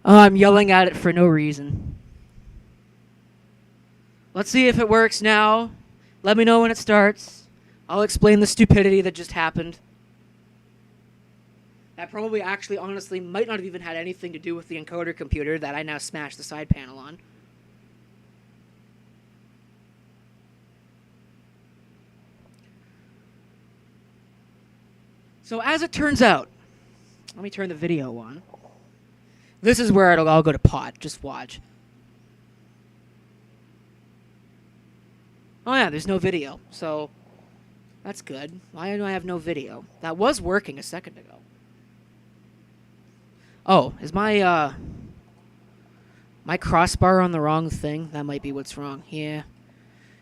Oh, I'm yelling at it for no reason. Let's see if it works now. Let me know when it starts. I'll explain the stupidity that just happened. That probably actually, honestly, might not have even had anything to do with the encoder computer that I now smashed the side panel on. So as it turns out, let me turn the video on. This is where it'll all go to pot. Just watch. Oh yeah, there's no video. So that's good. Why do I have no video? That was working a second ago. Oh, is my crossbar on the wrong thing? That might be what's wrong. Yeah.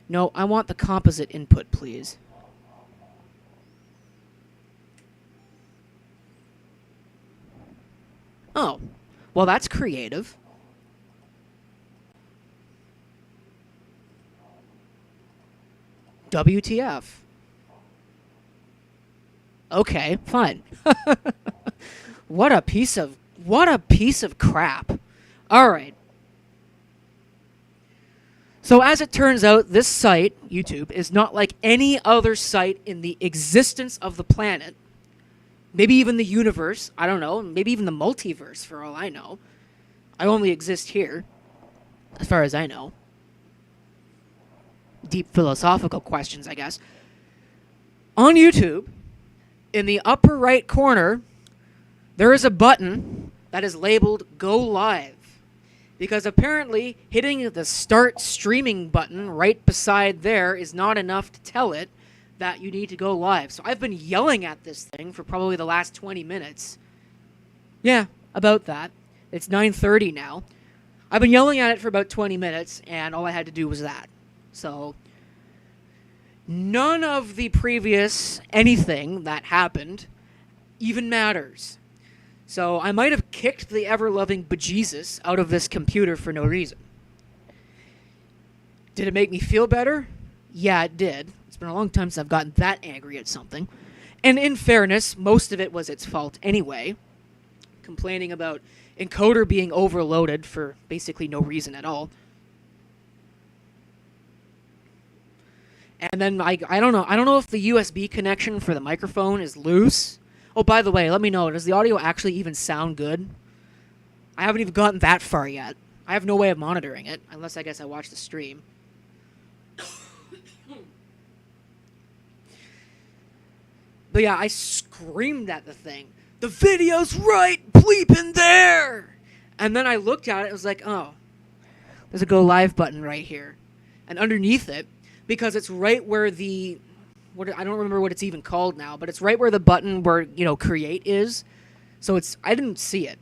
No, I want the composite input, please. Oh. Well, that's creative. WTF. Okay, fine. What a piece of crap. All right. So as it turns out, this site, YouTube, is not like any other site in the existence of the planet. Maybe even the universe. I don't know. Maybe even the multiverse, for all I know. I only exist here, as far as I know. Deep philosophical questions, I guess. On YouTube, in the upper right corner, there is a button that is labeled Go Live. Because apparently, hitting the Start Streaming button right beside there is not enough to tell it that you need to go live. So I've been yelling at this thing for probably the last 20 minutes. Yeah, about that. It's 9:30 now. I've been yelling at it for about 20 minutes, and all I had to do was that. So none of the previous anything that happened even matters. So I might have kicked the ever-loving bejesus out of this computer for no reason. Did it make me feel better? Yeah, it did. It's been a long time since I've gotten that angry at something. And in fairness, most of it was its fault anyway. Complaining about encoder being overloaded for basically no reason at all. And then I don't know. I don't know if the USB connection for the microphone is loose. Oh, by the way, let me know. Does the audio actually even sound good? I haven't even gotten that far yet. I have no way of monitoring it, unless I guess I watch the stream. But yeah, I screamed at the thing. The video's right bleeping there! And then I looked at it and was like, oh, there's a go live button right here. And underneath it, because it's right where the... I don't remember what it's even called now, but it's right where the button where, create is. So I didn't see it.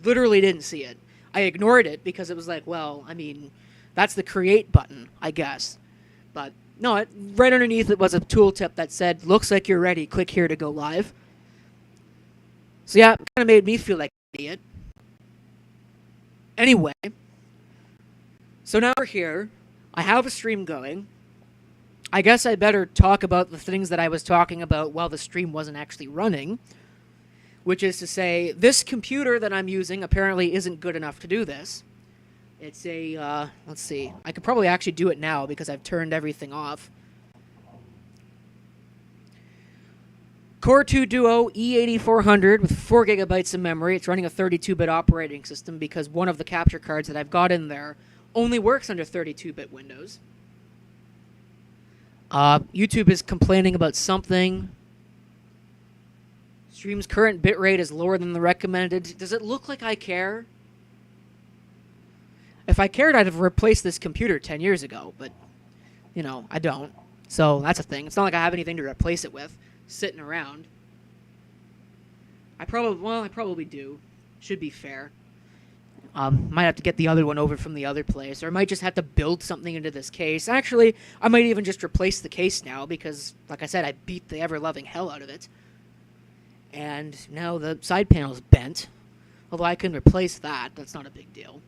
Literally didn't see it. I ignored it because it was like, well, I mean, that's the create button, I guess. But no, right underneath it was a tooltip that said, looks like you're ready, click here to go live. So yeah, it kind of made me feel like an idiot. Anyway, so now we're here. I have a stream going. I guess I better talk about the things that I was talking about while the stream wasn't actually running. Which is to say, this computer that I'm using apparently isn't good enough to do this. It's a, let's see. I could probably actually do it now because I've turned everything off. Core 2 Duo E8400 with 4 gigabytes of memory. It's running a 32-bit operating system because one of the capture cards that I've got in there only works under 32-bit Windows. YouTube is complaining about something. Stream's current bitrate is lower than the recommended. Does it look like I care? If I cared, I'd have replaced this computer 10 years ago, but, I don't. So that's a thing. It's not like I have anything to replace it with, sitting around. I probably do. Should be fair. Might have to get the other one over from the other place, or I might just have to build something into this case. Actually, I might even just replace the case now because, like I said, I beat the ever-loving hell out of it. And now the side panel's bent. Although I can replace that. That's not a big deal.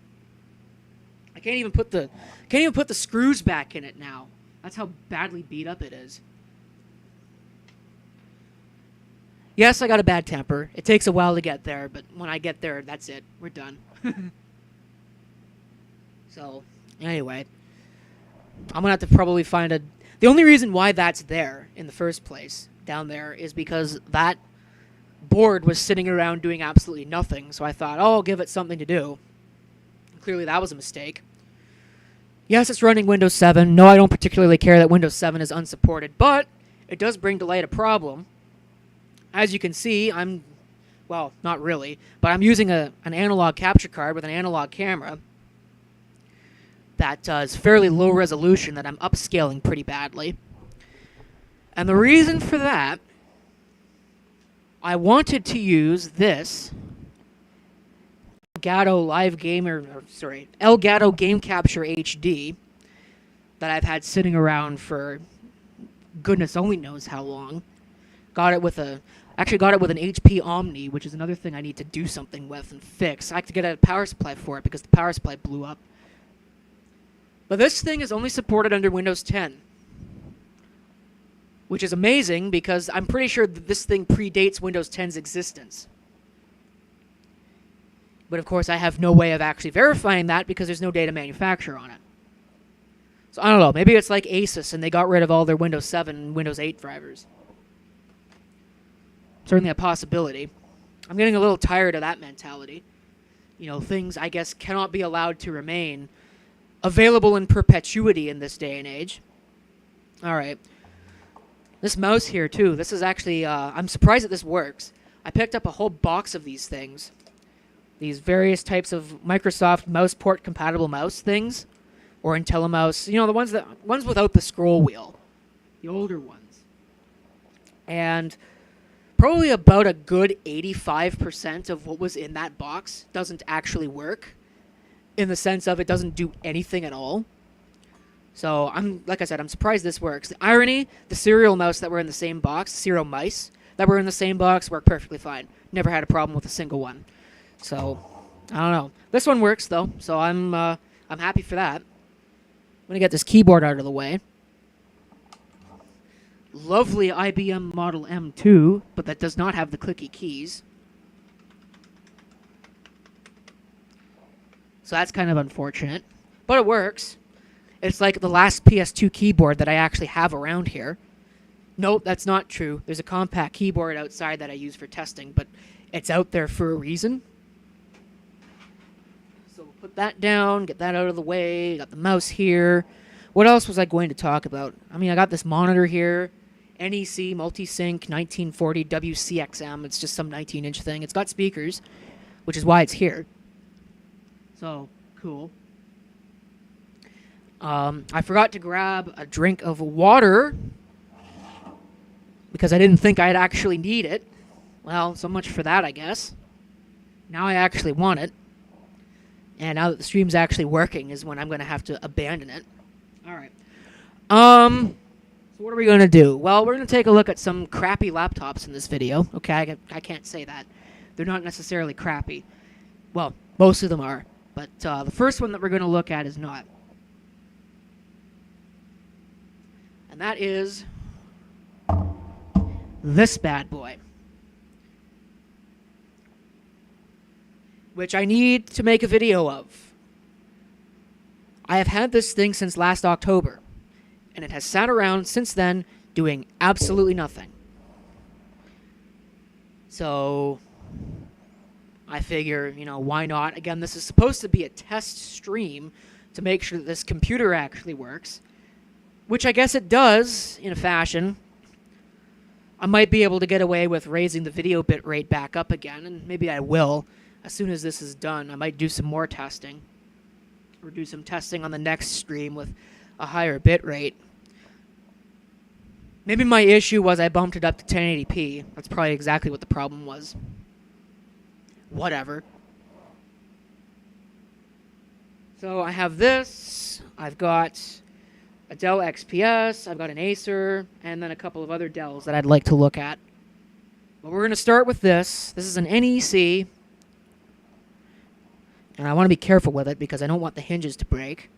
I can't even put the screws back in it now. That's how badly beat up it is. Yes, I got a bad temper. It takes a while to get there, but when I get there, that's it. We're done. So, anyway, I'm going to have to probably find a... The only reason why that's there in the first place, down there, is because that board was sitting around doing absolutely nothing. So I thought, oh, I'll give it something to do. Clearly that was a mistake. Yes, it's running Windows 7. No, I don't particularly care that Windows 7 is unsupported, but it does bring to light a problem. As you can see, well, not really, but I'm using an analog capture card with an analog camera that is fairly low resolution that I'm upscaling pretty badly. And the reason for that, I wanted to use this Elgato Game Capture HD that I've had sitting around for goodness only knows how long. Got it with an HP Omni, which is another thing I need to do something with and fix. I have to get a power supply for it because the power supply blew up. But this thing is only supported under Windows 10. Which is amazing because I'm pretty sure that this thing predates Windows 10's existence. But of course I have no way of actually verifying that because there's no data manufacturer on it. So I don't know, maybe it's like Asus and they got rid of all their Windows 7 and Windows 8 drivers. Certainly a possibility. I'm getting a little tired of that mentality. You know, things I guess cannot be allowed to remain available in perpetuity in this day and age. Alright. This mouse here too, this is actually, I'm surprised that this works. I picked up a whole box of these things. These various types of Microsoft mouse port compatible mouse things. Or IntelliMouse, you know, the ones without the scroll wheel. The older ones. And probably about a good 85% of what was in that box doesn't actually work. In the sense of it doesn't do anything at all. So, like I said, I'm surprised this works. The irony, the serial mouse that were in the same box, serial mice that were in the same box worked perfectly fine. Never had a problem with a single one. So, I don't know. This one works though, so I'm happy for that. I'm gonna get this keyboard out of the way. Lovely IBM Model M2, but that does not have the clicky keys. So that's kind of unfortunate. But it works. It's like the last PS2 keyboard that I actually have around here. Nope, that's not true. There's a compact keyboard outside that I use for testing, but it's out there for a reason. So we'll put that down, get that out of the way. Got the mouse here. What else was I going to talk about? I mean, I got this monitor here. NEC Multisync 1940 WCXM. It's just some 19-inch thing. It's got speakers, which is why it's here. So, cool. I forgot to grab a drink of water because I didn't think I'd actually need it. Well, so much for that, I guess. Now I actually want it. And now that the stream's actually working is when I'm going to have to abandon it. Alright. So what are we going to do? Well, we're going to take a look at some crappy laptops in this video. Okay, I can't say that. They're not necessarily crappy. Well, most of them are. But the first one that we're going to look at is not. And that is this bad boy. Which I need to make a video of. I have had this thing since last October. And it has sat around since then doing absolutely nothing. So I figure, you know, why not? Again, this is supposed to be a test stream to make sure that this computer actually works. Which I guess it does, in a fashion. I might be able to get away with raising the video bitrate back up again, and maybe I will. As soon as this is done, I might do some more testing. Or do some testing on the next stream with a higher bitrate. Maybe my issue was I bumped it up to 1080p. That's probably exactly what the problem was. Whatever. So I have this. I've got a Dell XPS, I've got an Acer, and then a couple of other Dells that I'd like to look at. But we're going to start with this. This is an NEC, and I want to be careful with it because I don't want the hinges to break.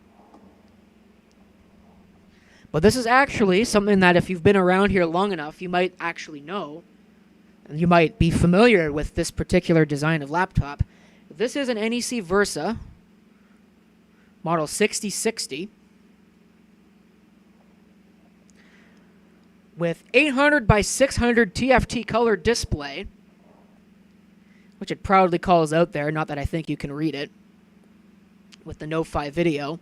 But this is actually something that if you've been around here long enough, you might actually know. You might be familiar with this particular design of laptop. This is an NEC Versa, model 6060, with 800 by 600 TFT color display, which it proudly calls out there, not that I think you can read it, with the Note 5 video.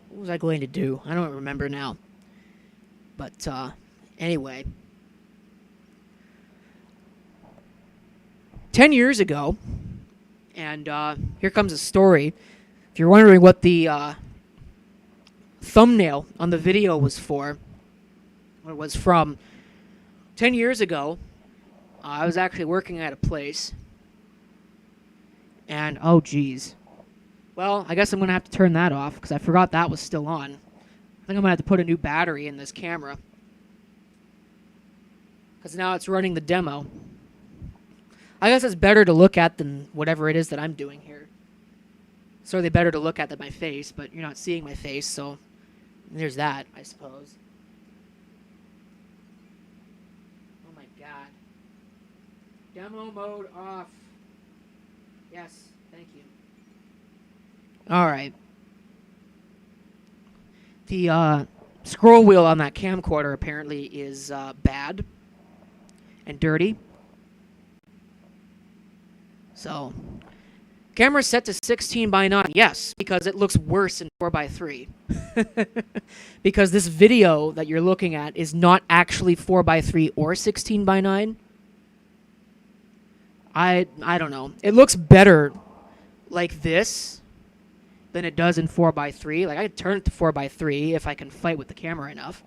What was I going to do? I don't remember now. But anyway, 10 years ago, and here comes a story. If you're wondering what the thumbnail on the video was for, or was from, 10 years ago, I was actually working at a place, and oh geez. Well, I guess I'm going to have to turn that off, because I forgot that was still on. I think I'm going to have to put a new battery in this camera, because now it's running the demo. I guess it's better to look at than whatever it is that I'm doing here. Certainly better to look at than my face, but you're not seeing my face, so there's that, I suppose. Oh my god. Demo mode off. Yes, thank you. Alright. The scroll wheel on that camcorder apparently is bad and dirty. So, camera's set to 16 by 9. Yes, because it looks worse in 4 by 3. Because this video that you're looking at is not actually 4 by 3 or 16 by 9. I don't know. It looks better like this than it does in 4 by 3. Like, I could turn it to 4 by 3 if I can fight with the camera enough.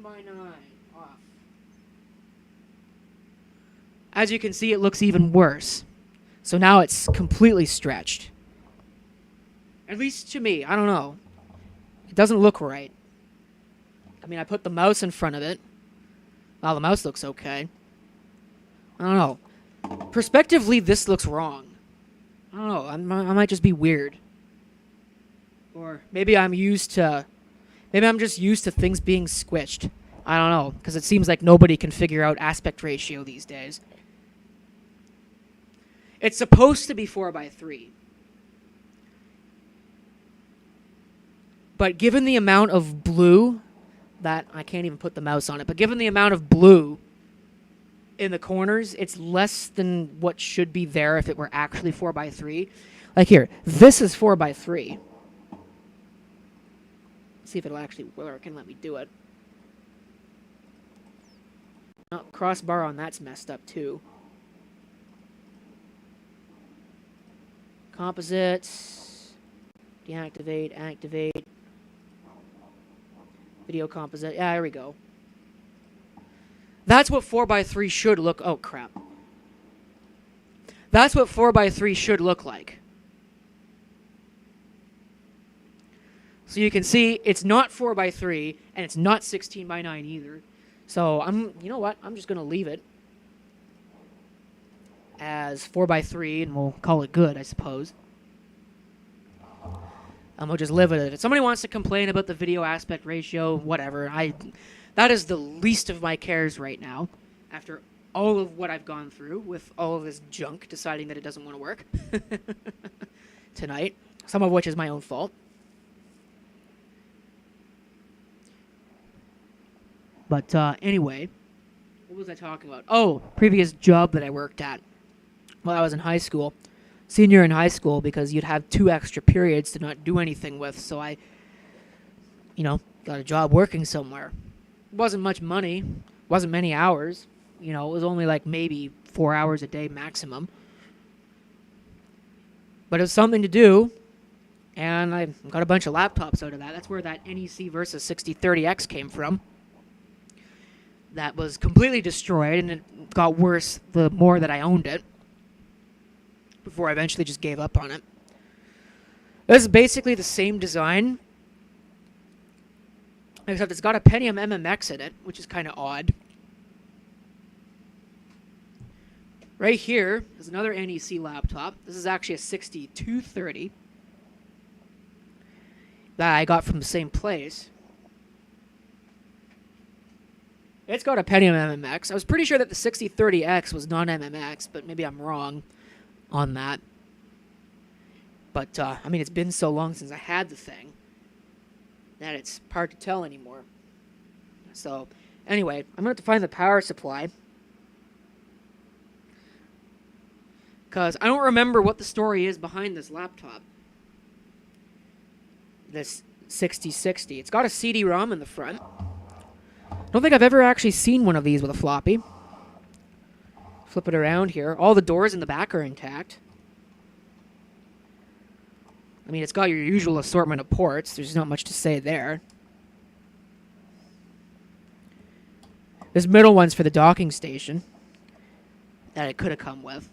By 9 off. As you can see, it looks even worse. So now it's completely stretched. At least to me, I don't know. It doesn't look right. I mean, I put the mouse in front of it. Well, the mouse looks okay. I don't know. Perspectively, this looks wrong. I don't know. I might just be weird. Or maybe I'm used to... Maybe I'm just used to things being squished. I don't know, because it seems like nobody can figure out aspect ratio these days. It's supposed to be 4 by 3. But given the amount of blue that... I can't even put the mouse on it, but given the amount of blue in the corners, it's less than what should be there if it were actually 4 by 3. Like here, this is 4 by 3. See if it'll actually work and let me do it. Oh, crossbar on that's messed up too. Composites. Deactivate, activate. Video composite. Yeah, there we go. That's what 4 by 3 should look... Oh, crap. That's what 4 by 3 should look like. So you can see it's not 4 by 3 and it's not 16 by 9 either. So you know what? I'm just going to leave it as 4 by 3 and we'll call it good, I suppose. We'll just live with it. If somebody wants to complain about the video aspect ratio, whatever. That is the least of my cares right now. After all of what I've gone through with all of this junk deciding that it doesn't want to work tonight. Some of which is my own fault. But anyway, what was I talking about? Oh, previous job that I worked at while I was in high school. Senior in high school, because you'd have 2 extra periods to not do anything with. So I, got a job working somewhere. It wasn't much money. Wasn't many hours. It was only like maybe 4 hours a day maximum. But it was something to do. And I got a bunch of laptops out of that. That's where that NEC Versa 6030X came from. That was completely destroyed, and it got worse the more that I owned it, before I eventually just gave up on it. This is basically the same design, except it's got a Pentium MMX in it, which is kind of odd. Right here is another NEC laptop. This is actually a 6230. that I got from the same place. It's got a Pentium MMX. I was pretty sure that the 6030X was non-MMX, but maybe I'm wrong on that. But, I mean, it's been so long since I had the thing that it's hard to tell anymore. So, anyway, I'm going to have to find the power supply. Because I don't remember what the story is behind this laptop. This 6060. It's got a CD-ROM in the front. I don't think I've ever actually seen one of these with a floppy. Flip it around here. All the doors in the back are intact. I mean, it's got your usual assortment of ports. There's not much to say there. This middle one's for the docking station that it could have come with.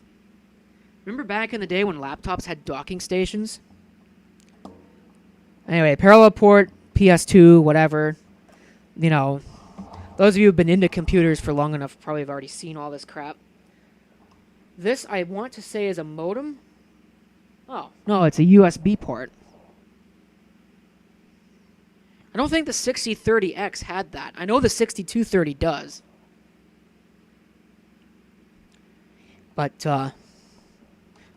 Remember back in the day when laptops had docking stations? Anyway, parallel port, PS2, whatever. You know, those of you who've been into computers for long enough probably have already seen all this crap. This, I want to say, is a modem. Oh, no, it's a USB port. I don't think the 6030X had that. I know the 6230 does. But, oh,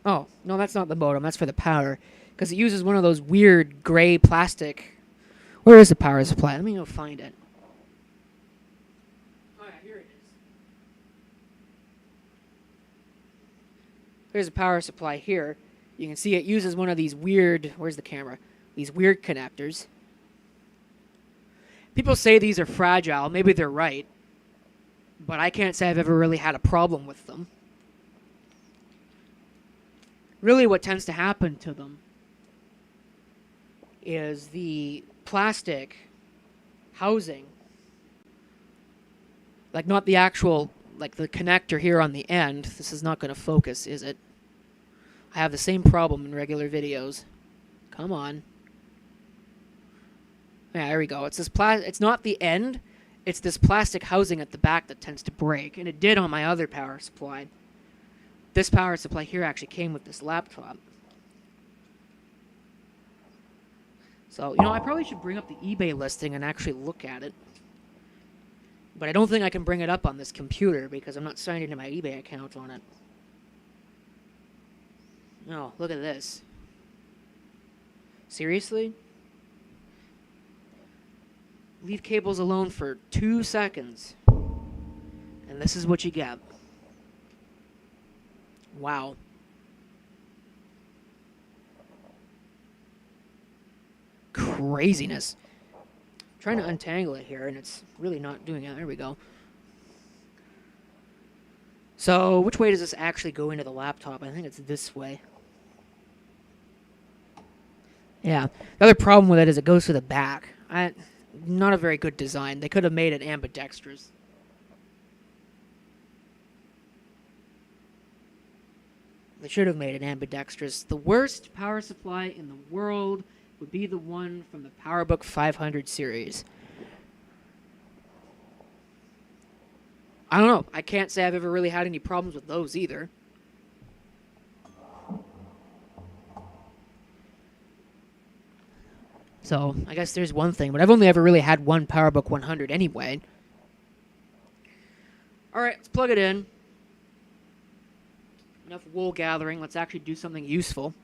no, that's not the modem. That's for the power. Because it uses one of those weird gray plastic. Where is the power supply? Let me go find it. Oh, yeah, here it is. There's a power supply here. You can see it uses one of these weird... Where's the camera? These weird connectors. People say these are fragile. Maybe they're right. But I can't say I've ever really had a problem with them. Really what tends to happen to them is the plastic housing, like not the actual, like the connector here on the end. This is not going to focus, is it? I have the same problem in regular videos. Come on. Yeah, there we go. It's this it's not the end. It's this plastic housing at the back that tends to break, and it did on my other power supply. This power supply here actually came with this laptop. So, you know, I probably should bring up the eBay listing and actually look at it. But I don't think I can bring it up on this computer because I'm not signed into my eBay account on it. Oh, look at this. Seriously? Leave cables alone for 2 seconds. And this is what you get. Wow. Craziness. I'm trying to untangle it here, and it's really not doing it. There we go. So, which way does this actually go into the laptop? I think it's this way. Yeah. The other problem with it is it goes to the back. Not a very good design. They could have made it ambidextrous. They should have made it ambidextrous. The worst power supply in the world would be the one from the PowerBook 500 series. I don't know. I can't say I've ever really had any problems with those either. So, I guess there's one thing. But I've only ever really had one PowerBook 100 anyway. Alright, let's plug it in. Enough wool gathering. Let's actually do something useful.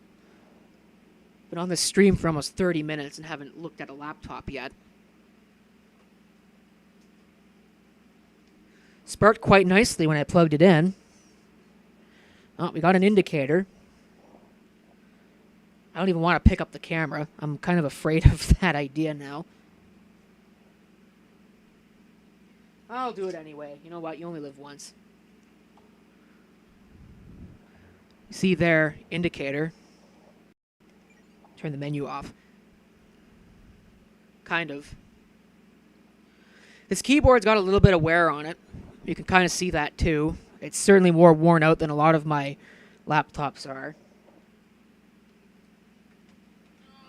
Been on this stream for almost 30 minutes and haven't looked at a laptop yet. Sparked quite nicely when I plugged it in. Oh, we got an indicator. I don't even want to pick up the camera. I'm kind of afraid of that idea now. I'll do it anyway. You know what? You only live once. You see there, indicator. Turn the menu off. Kind of. This keyboard's got a little bit of wear on it. You can kind of see that too. It's certainly more worn out than a lot of my laptops are.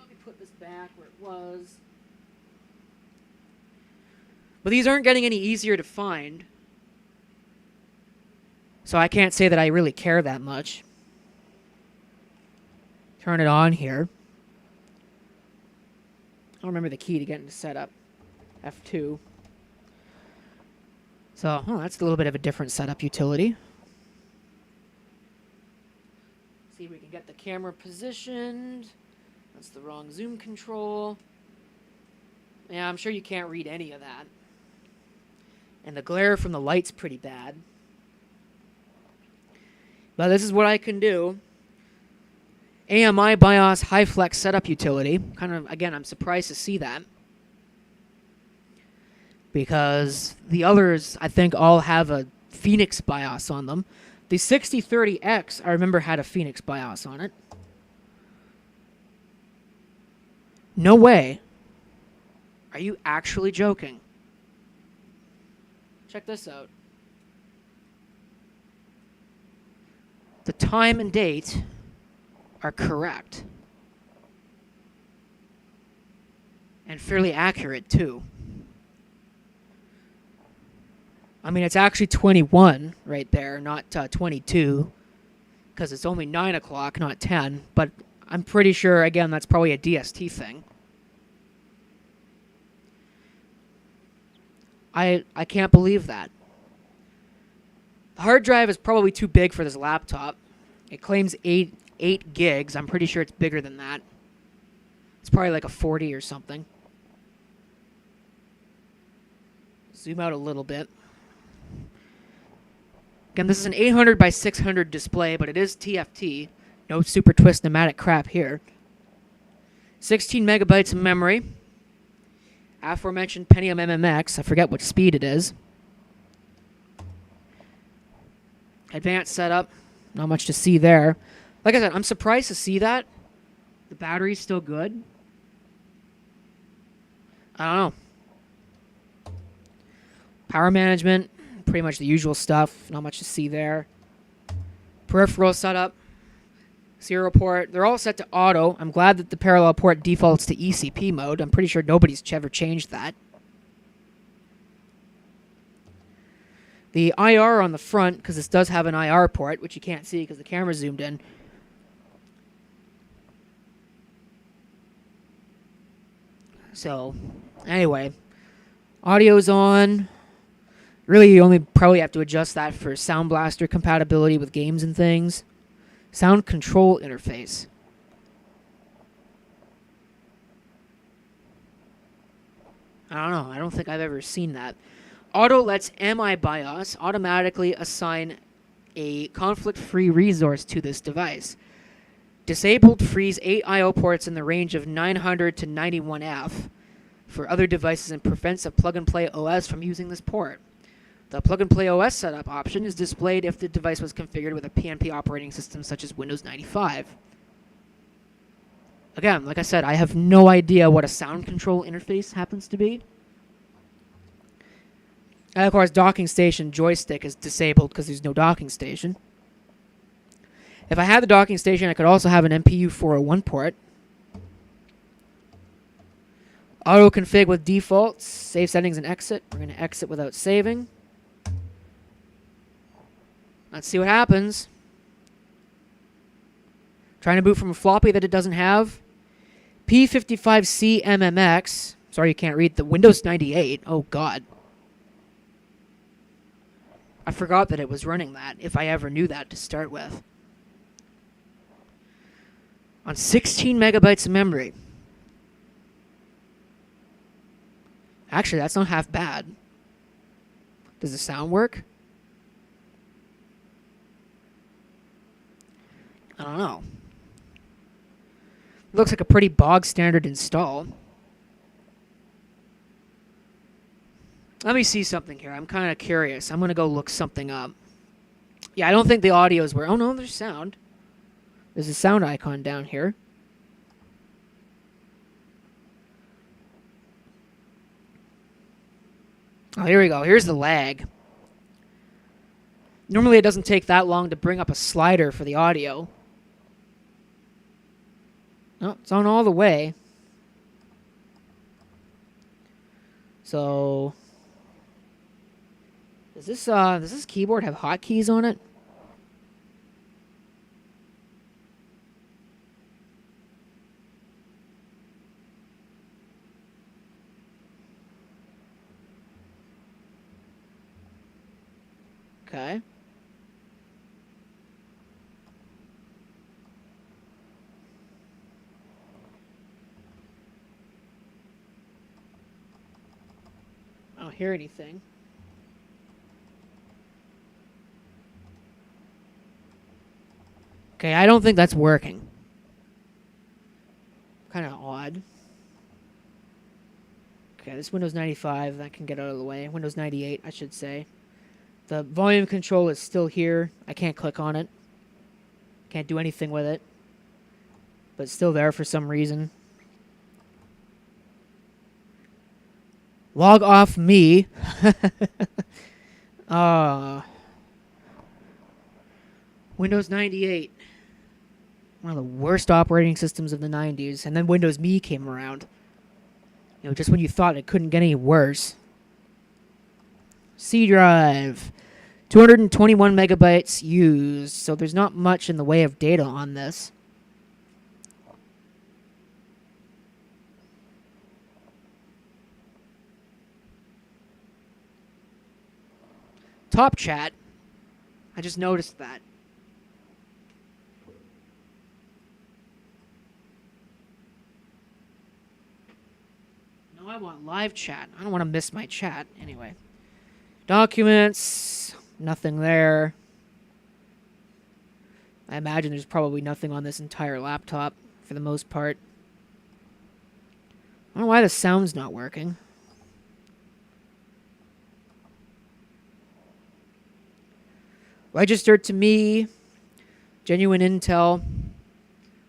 Let me put this back where it was. But these aren't getting any easier to find. So I can't say that I really care that much. Turn it on here. don't remember the key to get into setup. F2. So, that's a little bit of a different setup utility. See if we can get the camera positioned. That's the wrong zoom control. Yeah, I'm sure you can't read any of that. And the glare from the light's pretty bad. But this is what I can do. AMI BIOS high flex setup utility. Kind of, again, I'm surprised to see that. Because the others, I think, all have a Phoenix BIOS on them. The 6030X, I remember, had a Phoenix BIOS on it. No way. Are you actually joking? Check this out. The time and date are correct. And fairly accurate, too. I mean, it's actually 21 right there, not 22. Because it's only 9 o'clock, not 10. But I'm pretty sure, again, that's probably a DST thing. I can't believe that. The hard drive is probably too big for this laptop. It claims 8 gigs. I'm pretty sure it's bigger than that. It's probably like a 40 or something. Zoom out a little bit. Again, this is an 800 by 600 display, but it is TFT. No Super Twist pneumatic crap here. 16 megabytes of memory. Aforementioned Pentium MMX. I forget what speed it is. Advanced setup. Not much to see there. Like I said, I'm surprised to see that. The battery's still good. I don't know. Power management. Pretty much the usual stuff. Not much to see there. Peripheral setup. Serial port. They're all set to auto. I'm glad that the parallel port defaults to ECP mode. I'm pretty sure nobody's ever changed that. The IR on the front, because this does have an IR port, which you can't see because the camera's zoomed in. So, anyway. Audio's on. Really, you only probably have to adjust that for Sound Blaster compatibility with games and things. Sound control interface. I don't know. I don't think I've ever seen that. Auto lets MI BIOS automatically assign a conflict-free resource to this device. Disabled frees 8 I/O ports in the range of 900 to 91F for other devices and prevents a plug-and-play OS from using this port. The plug-and-play OS setup option is displayed if the device was configured with a PNP operating system such as Windows 95. Again, like I said, I have no idea what a sound control interface happens to be. And of course, docking station joystick is disabled because there's no docking station. If I had the docking station, I could also have an MPU 401 port. Auto config with defaults, save settings and exit. We're going to exit without saving. Let's see what happens. Trying to boot from a floppy that it doesn't have. P55C MMX. Sorry, you can't read the Windows 98. Oh, God. I forgot that it was running that, if I ever knew that to start with. On 16 megabytes of memory. Actually, that's not half bad. Does the sound work? I don't know. Looks like a pretty bog standard install. Let me see something here. I'm kind of curious. I'm going to go look something up. Yeah, I don't think the audio's were. Oh, no, there's sound. There's a sound icon down here. Oh, here we go. Here's the lag. Normally it doesn't take that long to bring up a slider for the audio. Oh, it's on all the way. So, does this keyboard have hotkeys on it? Okay. I don't hear anything. Okay, I don't think that's working. Kind of odd. Okay, this Windows 95, that can get out of the way. Windows 98, I should say. The volume control is still here. I can't click on it. Can't do anything with it. But it's still there for some reason. Log off me. Windows 98. One of the worst operating systems of the 90s. And then Windows Me came around. You know, just when you thought it couldn't get any worse. C drive. 221 megabytes used. So there's not much in the way of data on this. Top chat. I just noticed that. No, I want live chat. I don't want to miss my chat. Anyway. Documents. Nothing there. I imagine there's probably nothing on this entire laptop for the most part. I don't know why the sound's not working. Registered to me. Genuine Intel.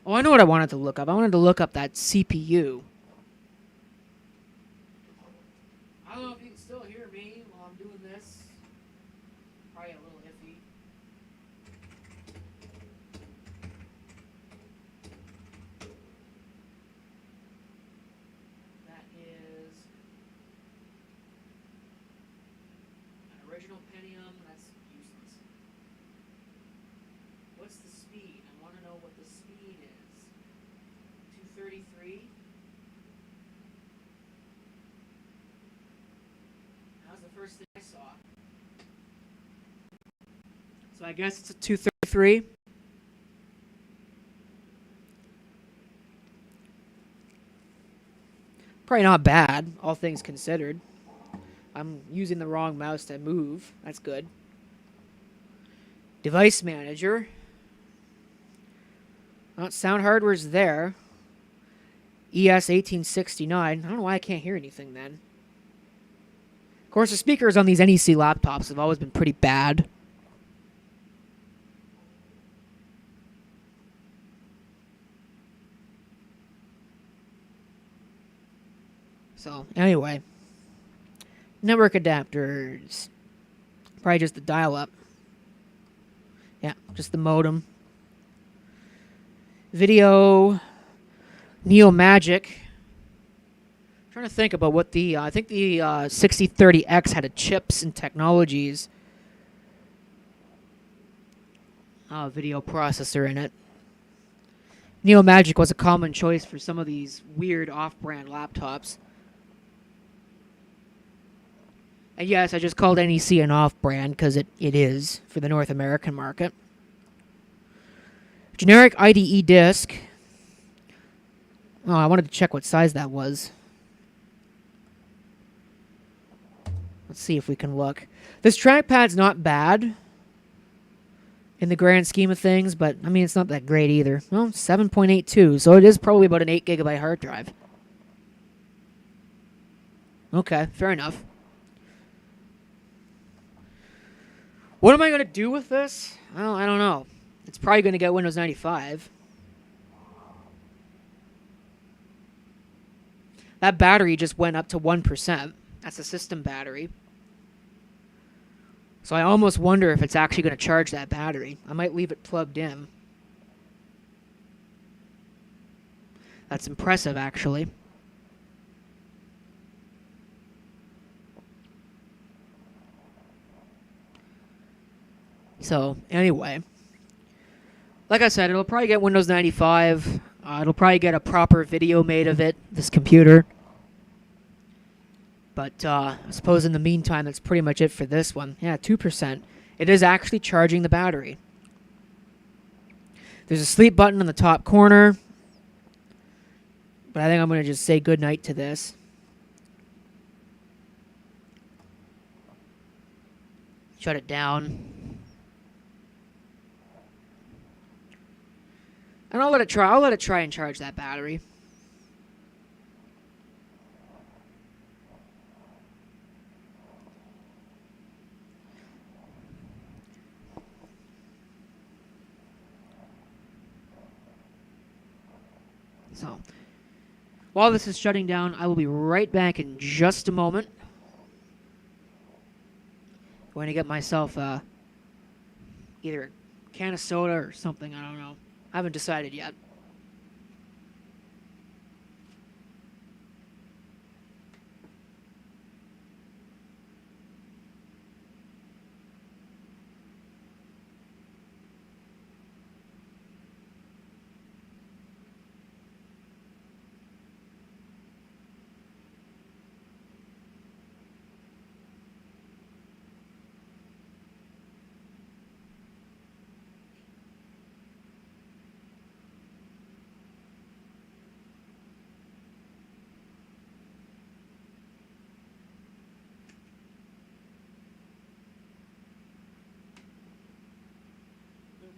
Oh, I know what I wanted to look up. I wanted to look up that CPU. I don't know if you can still hear me while I'm doing this. Probably a little iffy. That is an original Pentium. That's useless. What's the speed? I want to know what the speed is. 233. That was the first thing I saw. So I guess it's a 233. Probably not bad, all things considered. I'm using the wrong mouse to move. That's good. Device manager. Sound hardware's there. ES1869. I don't know why I can't hear anything then. Of course, the speakers on these NEC laptops have always been pretty bad. So, anyway. Network adapters. Probably just the dial-up. Yeah, just the modem. Video. Neomagic. Trying to think about what the... I think the 6030X had a chips and technologies video processor in it. Neomagic was a common choice for some of these weird off-brand laptops. And yes, I just called NEC an off-brand because it is for the North American market. Generic IDE disk. Oh, I wanted to check what size that was. Let's see if we can look. This trackpad's not bad in the grand scheme of things, but, I mean, it's not that great either. Well, 7.82, so it is probably about an 8 gigabyte hard drive. Okay, fair enough. What am I going to do with this? Well, I don't know. It's probably going to get Windows 95. That battery just went up to 1%. That's the system battery. So I almost wonder if it's actually going to charge that battery. I might leave it plugged in. That's impressive, actually. So, anyway. Like I said, it'll probably get Windows 95. It'll probably get a proper video made of it, this computer. But I suppose in the meantime, that's pretty much it for this one. Yeah, 2%. it is actually charging the battery. There's a sleep button in the top corner, but I think I'm going to just say goodnight to this. Shut it down. And I'll let it try. I'll let it try and charge that battery. So, while this is shutting down, I will be right back in just a moment. I'm going to get myself either a can of soda or something. I don't know. I haven't decided yet.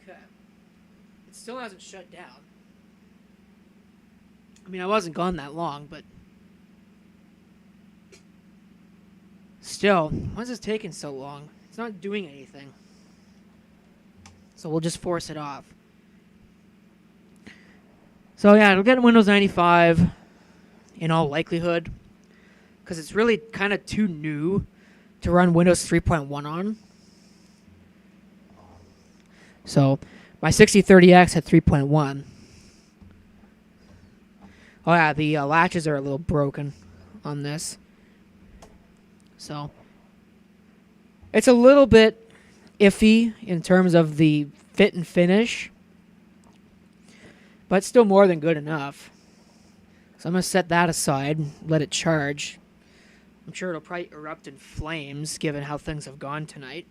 Okay. It still hasn't shut down. I mean, I wasn't gone that long, but still, why is this taking so long? It's not doing anything. So we'll just force it off. So yeah, it'll get Windows 95 in all likelihood, because it's really kind of too new to run Windows 3.1 on. So my 6030X had 3.1. Oh yeah, the latches are a little broken on this. So it's a little bit iffy in terms of the fit and finish, but still more than good enough. So I'm going to set that aside, let it charge. I'm sure it'll probably erupt in flames given how things have gone tonight.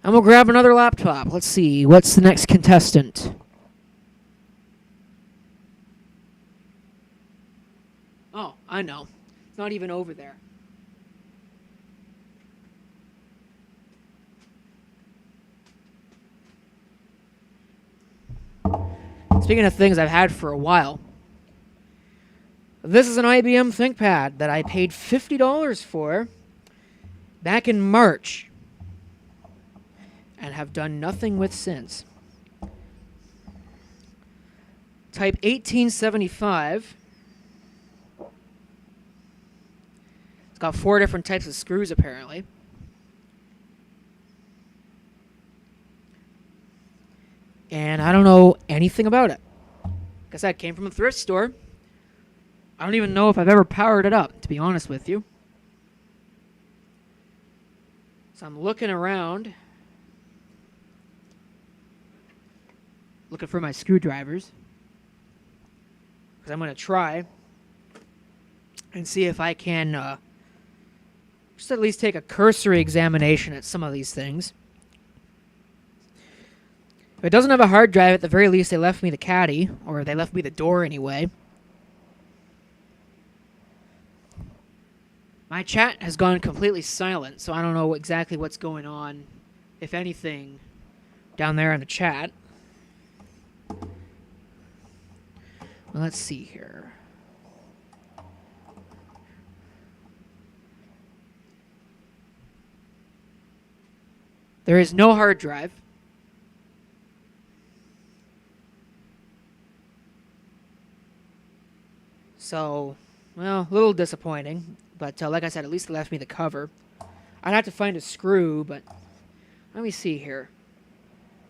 And we'll grab another laptop. Let's see, what's the next contestant? Oh, I know. It's not even over there. Speaking of things I've had for a while, this is an IBM ThinkPad that I paid $50 for back in March and have done nothing with since. Type 1875. It's got 4 different types of screws apparently. And I don't know anything about it. Like I said, it came from a thrift store. I don't even know if I've ever powered it up, to be honest with you. So I'm looking around, looking for my screwdrivers, because I'm going to try and see if I can just at least take a cursory examination at some of these things. If it doesn't have a hard drive, at the very least they left me the caddy, or they left me the door anyway. My chat has gone completely silent, so I don't know exactly what's going on, if anything, down there in the chat. Well, let's see here. There is no hard drive. So, well, a little disappointing. But like I said, at least they left me the cover. I'd have to find a screw, but let me see here.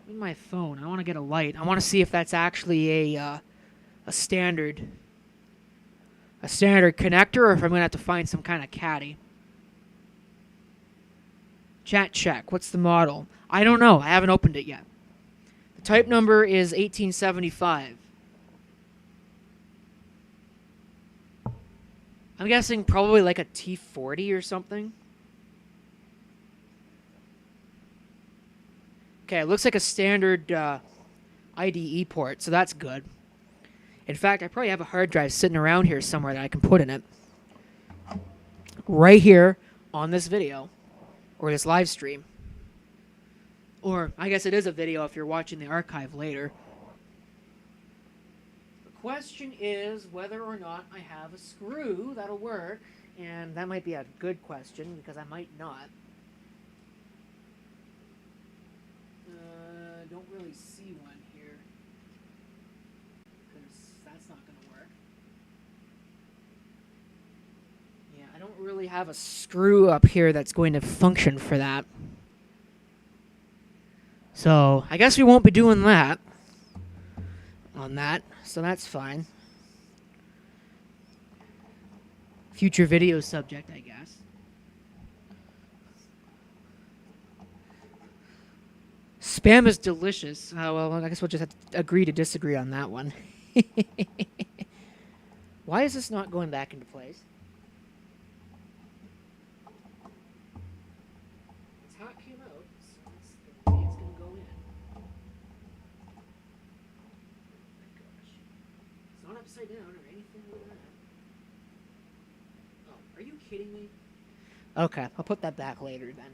In my phone, I want to get a light. I want to see if that's actually a standard connector, or if I'm going to have to find some kind of caddy. Chat check. What's the model? I don't know. I haven't opened it yet. The type number is 1875. I'm guessing probably like a T40 or something. Okay, it looks like a standard IDE port, so that's good. In fact, I probably have a hard drive sitting around here somewhere that I can put in it. Right here on this video, or this live stream. Or, I guess it is a video if you're watching the archive later. The question is whether or not I have a screw that'll work, and that might be a good question, because I might not. Don't really see one here, because that's not going to work. Yeah, I don't really have a screw up here that's going to function for that. So, I guess we won't be doing that on that, so that's fine. Future video subject, I guess. Spam is delicious. Well, I guess we'll just have to agree to disagree on that one. Why is this not going back into place? It's how it came out, so it's the way it's going to go in. Oh my gosh. It's not upside down or anything like that. Oh, are you kidding me? Okay, I'll put that back later then.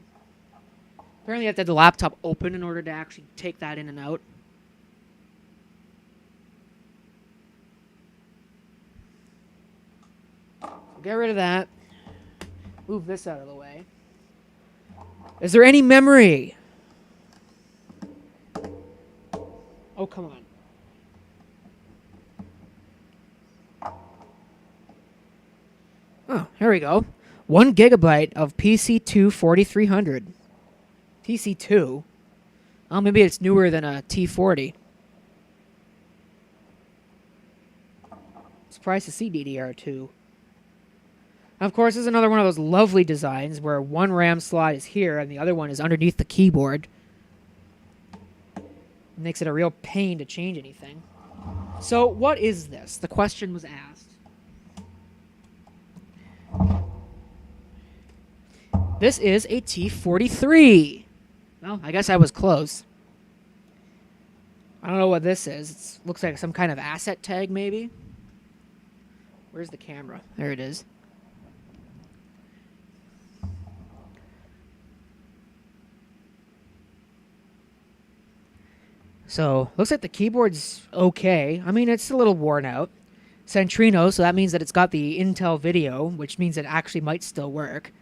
Apparently you have to have the laptop open in order to actually take that in and out. Get rid of that. Move this out of the way. Is there any memory? Oh, come on. Oh, here we go. 1 gigabyte of PC2 4300. PC2? Oh, maybe it's newer than a T40. Surprised to see DDR2. Of course, this is another one of those lovely designs where one RAM slot is here and the other one is underneath the keyboard. It makes it a real pain to change anything. So, what is this? The question was asked. This is a T43. Well, I guess I was close. I don't know what this is. It looks like some kind of asset tag, maybe. Where's the camera? There it is. So, looks like the keyboard's okay. I mean, it's a little worn out. Centrino, so that means that it's got the Intel video, which means it actually might still work.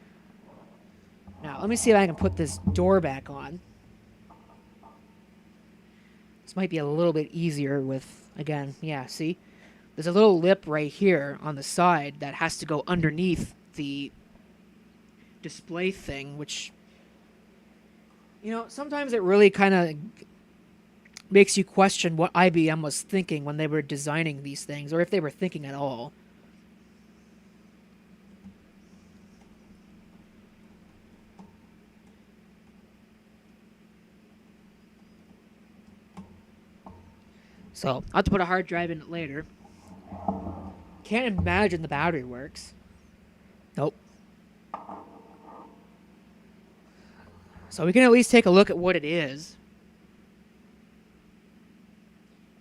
Now, let me see if I can put this door back on. This might be a little bit easier with, again, yeah, see? There's a little lip right here on the side that has to go underneath the display thing, which, you know, sometimes it really kind of makes you question what IBM was thinking when they were designing these things, or if they were thinking at all. So, I'll have to put a hard drive in it later. Can't imagine the battery works. Nope. So we can at least take a look at what it is.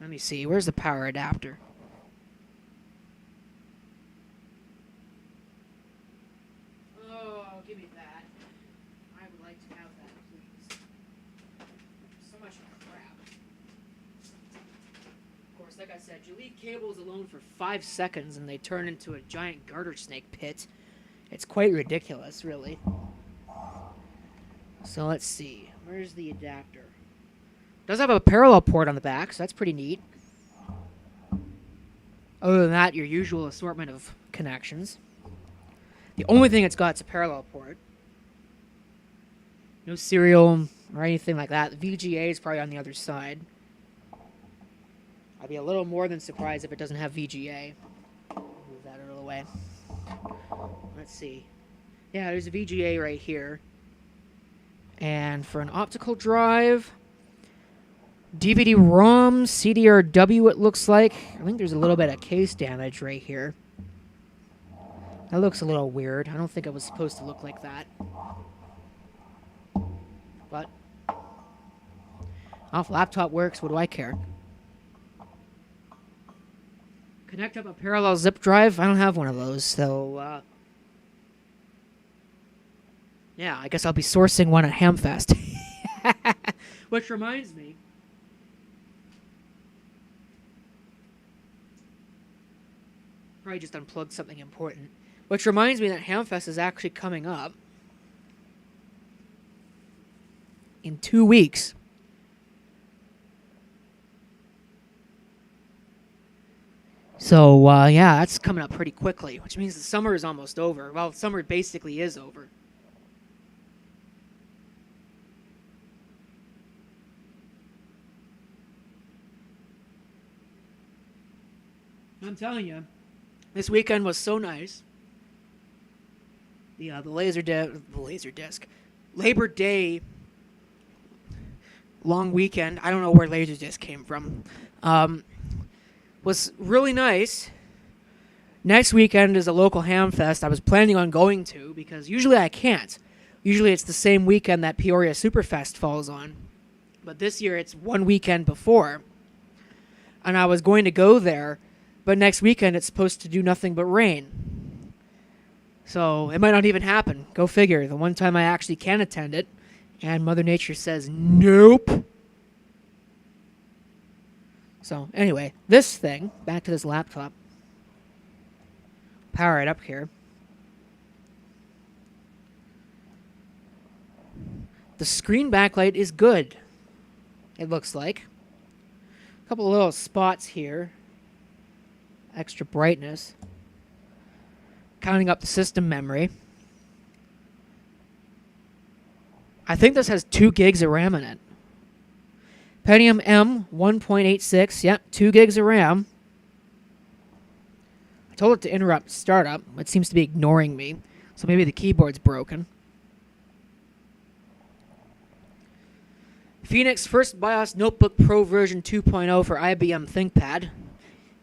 Let me see. Where's the power adapter? Oh, give me that. I would like to have that, please. So much crap. Of course, like I said, you leave cables alone for 5 seconds and they turn into a giant garter snake pit. It's quite ridiculous, really. So let's see. Where's the adapter? Does have a parallel port on the back, so that's pretty neat. Other than that, your usual assortment of connections. The only thing it's got is a parallel port. No serial or anything like that. The VGA is probably on the other side. I'd be a little more than surprised if it doesn't have VGA. Move that out of the way. Let's see. Yeah, there's a VGA right here. And for an optical drive, DVD-ROM, CDRW it looks like. I think there's a little bit of case damage right here. That looks a little weird. I don't think it was supposed to look like that. But, if laptop works, what do I care? Connect up a parallel zip drive? I don't have one of those, so, yeah, I guess I'll be sourcing one at Hamfest. Which reminds me, probably just unplugged something important. Which reminds me that Hamfest is actually coming up in 2 weeks. So, yeah, that's coming up pretty quickly, which means the summer is almost over. Well, summer basically is over. I'm telling you, this weekend was so nice. The laser disc, Labor Day long weekend. I don't know where Laserdisc came from. Was really nice. Next weekend is a local ham fest I was planning on going to because usually I can't. Usually it's the same weekend that Peoria Superfest falls on. But this year it's one weekend before. And I was going to go there, but next weekend it's supposed to do nothing but rain. So it might not even happen. Go figure. The one time I actually can attend it, and Mother Nature says nope. So anyway, this thing, back to this laptop. Power it up here. The screen backlight is good, it looks like. A couple of little spots here. Extra brightness. Counting up the system memory. I think this has 2 gigs of RAM in it. Pentium M 1.86, yep, 2 gigs of RAM. I told it to interrupt startup. It seems to be ignoring me, so maybe the keyboard's broken. Phoenix First BIOS Notebook Pro version 2.0 for IBM ThinkPad.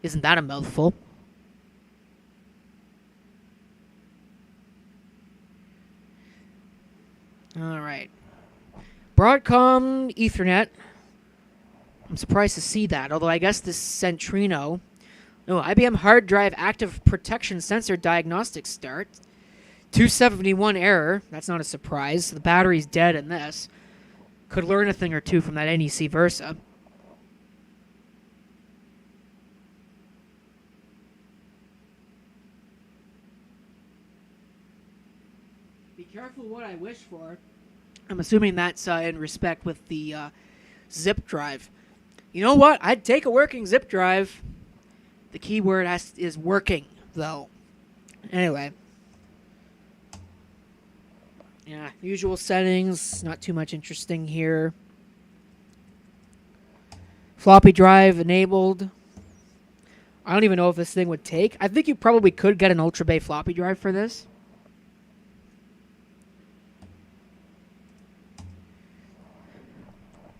Isn't that a mouthful? Alright. Broadcom Ethernet. I'm surprised to see that, although I guess this Centrino... No, IBM hard drive active protection sensor diagnostic start. 271 error. That's not a surprise. The battery's dead in this. Could learn a thing or two from that NEC Versa. Be careful what I wish for. I'm assuming that's in respect with the zip drive. You know what? I'd take a working zip drive. The keyword is working, though. Anyway. Yeah, usual settings. Not too much interesting here. Floppy drive enabled. I don't even know if this thing would take. I think you probably could get an Ultra Bay floppy drive for this.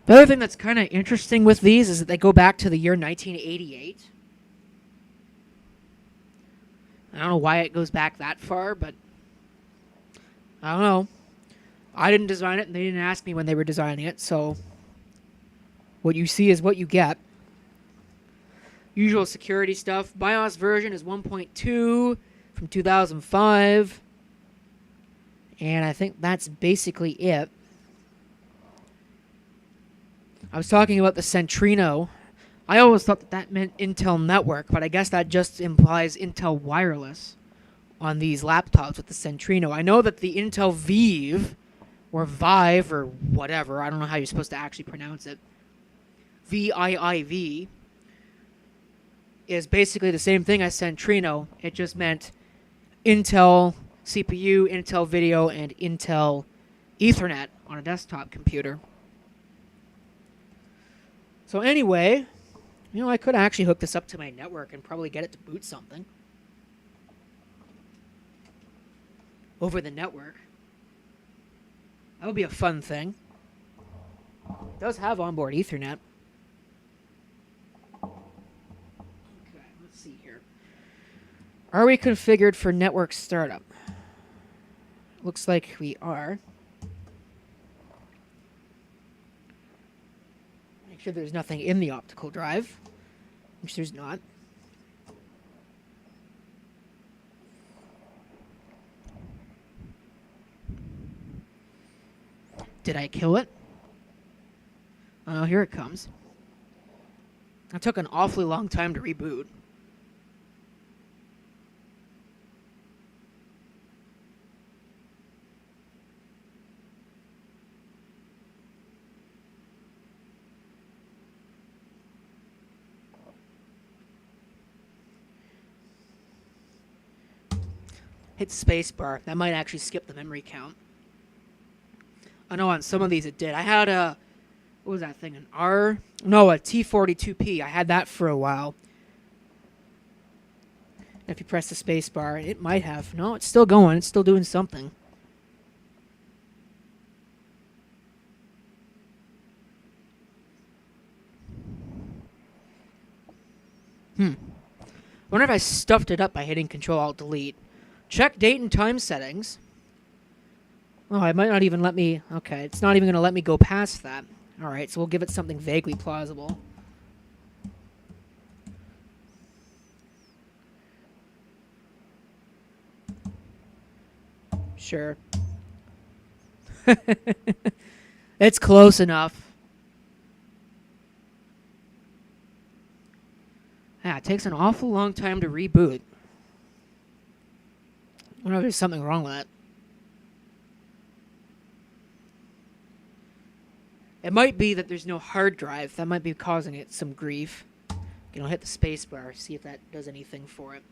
The other thing that's kind of interesting with these is that they go back to the year 1988. I don't know why it goes back that far, but I don't know. I didn't design it, and they didn't ask me when they were designing it, so what you see is what you get. Usual security stuff. BIOS version is 1.2 from 2005, and I think that's basically it. I was talking about the Centrino. I always thought that meant Intel Network, but I guess that just implies Intel Wireless on these laptops with the Centrino. I know that the Intel Vive, or Vive, or whatever, I don't know how you're supposed to actually pronounce it, VIIV, is basically the same thing as Centrino. It just meant Intel CPU, Intel Video, and Intel Ethernet on a desktop computer. So anyway, I could actually hook this up to my network and probably get it to boot something over the network. That would be a fun thing. It does have onboard Ethernet. Okay, let's see here. Are we configured for network startup? Looks like we are. Make sure there's nothing in the optical drive, which there's not. Did I kill it? Oh, here it comes. It took an awfully long time to reboot. Hit spacebar. That might actually skip the memory count. I know on some of these it did. I had a... What was that thing? An R? No, a T42P. I had that for a while. If you press the spacebar, it might have. No, it's still going. It's still doing something. Wonder if I stuffed it up by hitting Control-Alt-Delete. Check date and time settings. Oh, it might not even let me... Okay, it's not even going to let me go past that. Alright, so we'll give it something vaguely plausible. Sure. It's close enough. Yeah, it takes an awful long time to reboot. I wonder if there's something wrong with it. It might be that there's no hard drive. That might be causing it some grief. I'll hit the spacebar, see if that does anything for it.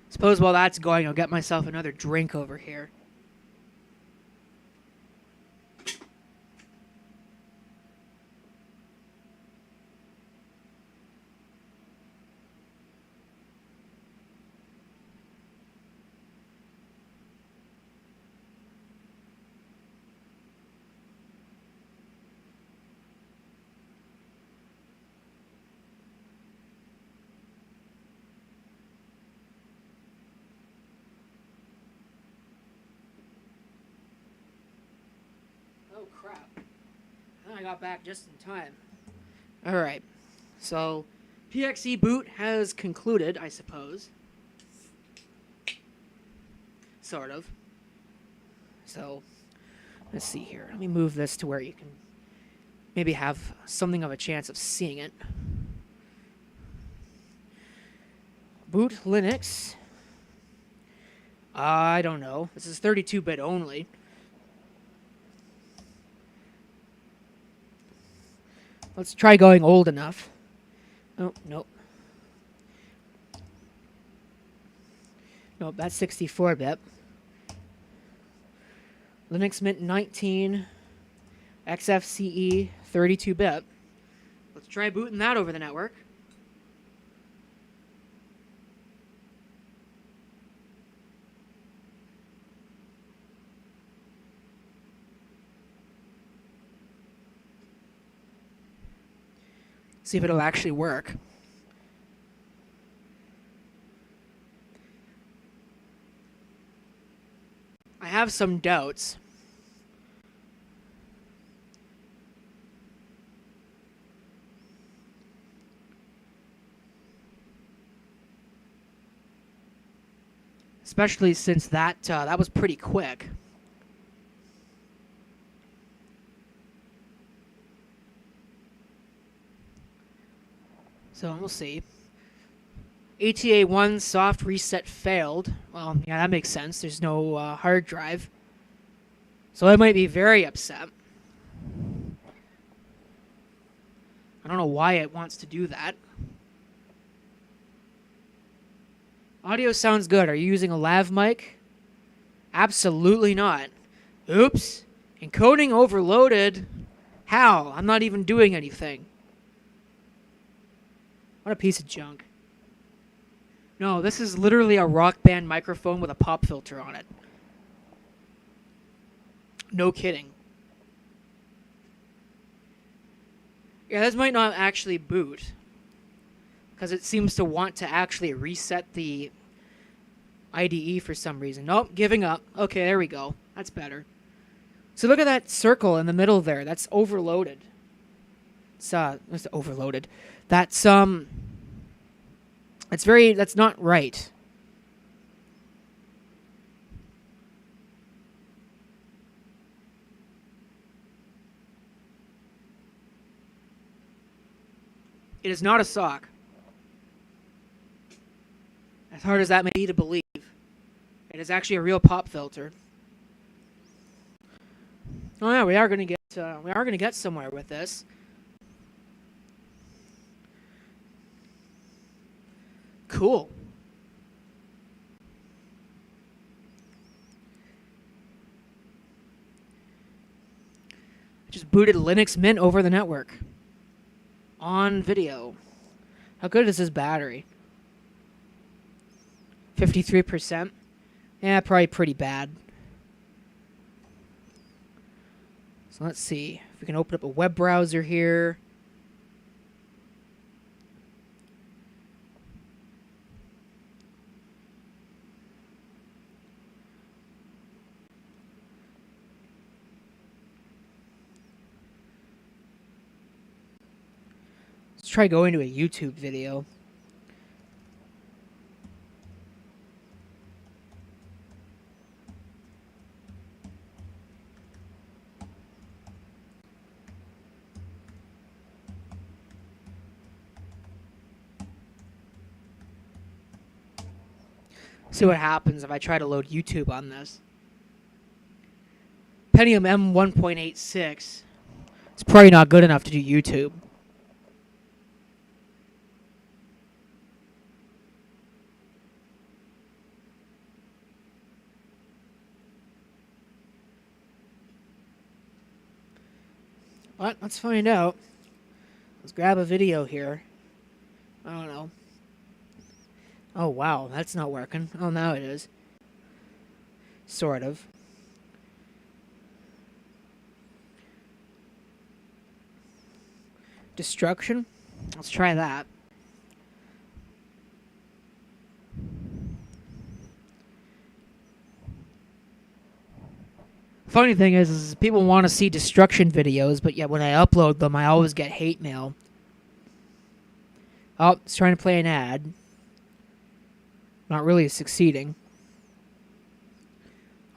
Suppose while that's going, I'll get myself another drink over here. Oh, crap. I got back just in time. Alright. So, PXE boot has concluded, I suppose. Sort of. So, let's see here. Let me move this to where you can maybe have something of a chance of seeing it. Boot Linux. I don't know. This is 32-bit only. Let's try going old enough. Oh, nope. Nope, that's 64-bit. Linux Mint 19, XFCE 32-bit. Let's try booting that over the network. See if it'll actually work. I have some doubts. Especially since that was pretty quick. So we'll see. ATA1 soft reset failed. Well, yeah, that makes sense. There's no hard drive. So I might be very upset. I don't know why it wants to do that. Audio sounds good. Are you using a lav mic? Absolutely not. Oops. Encoding overloaded. How? I'm not even doing anything. What a piece of junk. No, this is literally a Rock Band microphone with a pop filter on it. No kidding. Yeah, this might not actually boot, because it seems to want to actually reset the IDE for some reason. Nope, giving up. Okay, there we go. That's better. So look at that circle in the middle there. That's overloaded. It's overloaded. That's that's not right. It is not a sock. As hard as that may be to believe, it is actually a real pop filter. Oh yeah, we are gonna get somewhere with this. Cool. I just booted Linux Mint over the network. On video. How good is this battery? 53%? Yeah, probably pretty bad. So let's see. If we can open up a web browser here. Let's try going to a YouTube video. See what happens if I try to load YouTube on this. Pentium M1.86. It's probably not good enough to do YouTube. What? Let's find out. Let's grab a video here. I don't know. Oh, wow. That's not working. Oh, now it is. Sort of. Destruction? Let's try that. Funny thing is people want to see destruction videos, but yet when I upload them, I always get hate mail. Oh, it's trying to play an ad. Not really succeeding.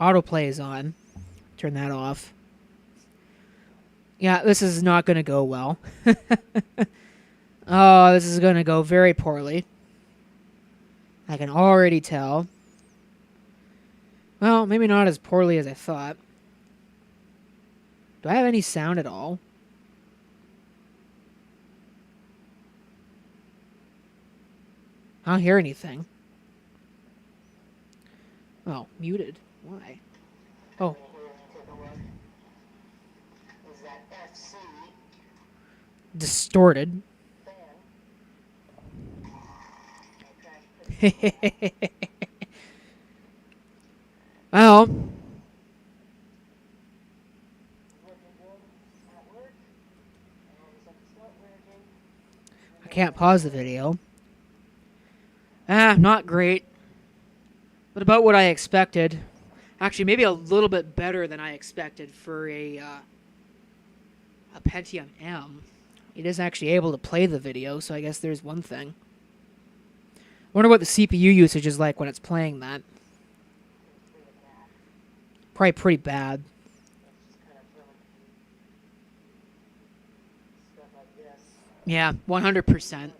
Autoplay is on. Turn that off. Yeah, this is not going to go well. Oh, this is going to go very poorly. I can already tell. Well, maybe not as poorly as I thought. Do I have any sound at all? I don't hear anything. Oh, muted. Why? Oh. Distorted. Well. I can't pause the video. Not great. But about what I expected. Actually, maybe a little bit better than I expected for a Pentium M. It is actually able to play the video, so I guess there's one thing. I wonder what the CPU usage is like when it's playing that. Probably pretty bad. Yeah, 100%.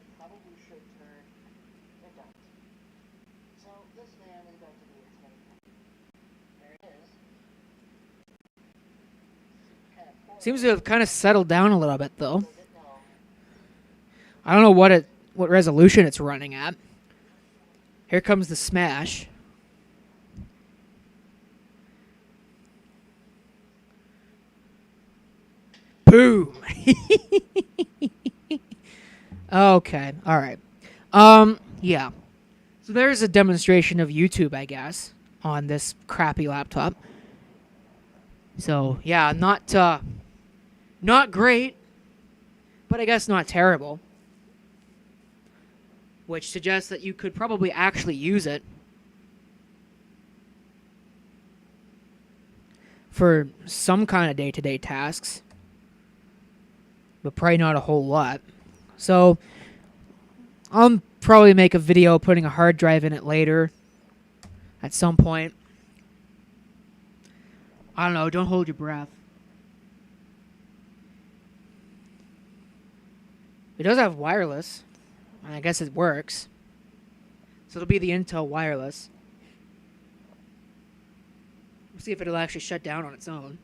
Seems to have kind of settled down a little bit, though. I don't know what resolution it's running at. Here comes the smash. Boom! Okay, all right. Yeah. So there's a demonstration of YouTube, I guess, on this crappy laptop. So yeah, not great, but I guess not terrible. Which suggests that you could probably actually use it for some kind of day-to-day tasks, but probably not a whole lot. So I'll probably make a video putting a hard drive in it later at some point. I don't know, don't hold your breath. It does have wireless. I guess it works. So it'll be the Intel wireless. We'll see if it'll actually shut down on its own.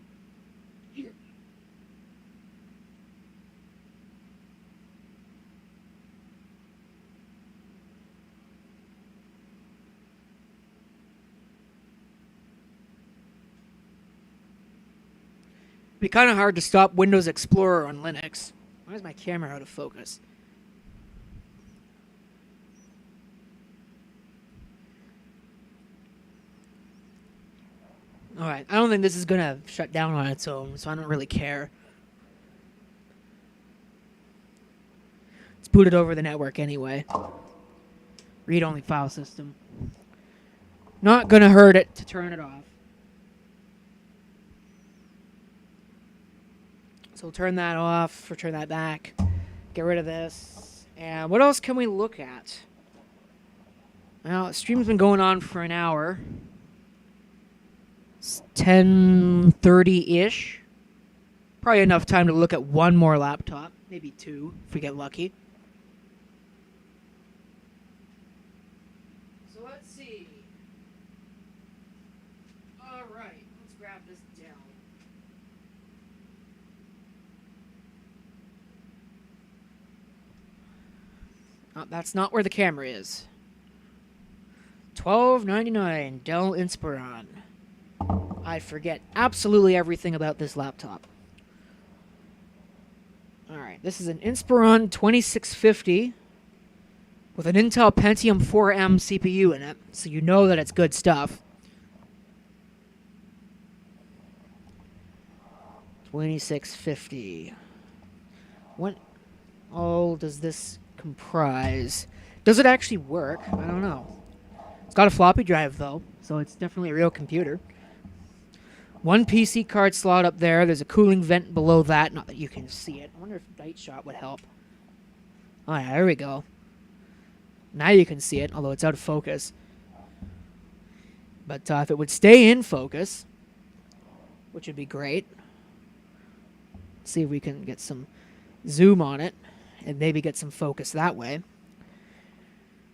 It'd be kind of hard to stop Windows Explorer on Linux. Why is my camera out of focus? Alright, I don't think this is gonna shut down on its own, so I don't really care. It's booted over the network anyway. Read-only file system. Not gonna hurt it to turn it off. So we'll turn that off, or turn that back. Get rid of this. And what else can we look at? Well, the stream's been going on for an hour. It's 10:30-ish. Probably enough time to look at one more laptop. Maybe two, if we get lucky. So let's see. Alright, let's grab this down. Oh, that's not where the camera is. $12.99 Dell Inspiron. I forget absolutely everything about this laptop. Alright, this is an Inspiron 2650 with an Intel Pentium 4M CPU in it, so you know that it's good stuff. 2650. What all does this comprise? Does it actually work? I don't know. It's got a floppy drive though, so it's definitely a real computer. One PC card slot up there. There's a cooling vent below that. Not that you can see it. I wonder if Night Shot would help. Oh yeah, there we go. Now you can see it, although it's out of focus. But if it would stay in focus, which would be great. Let's see if we can get some zoom on it and maybe get some focus that way.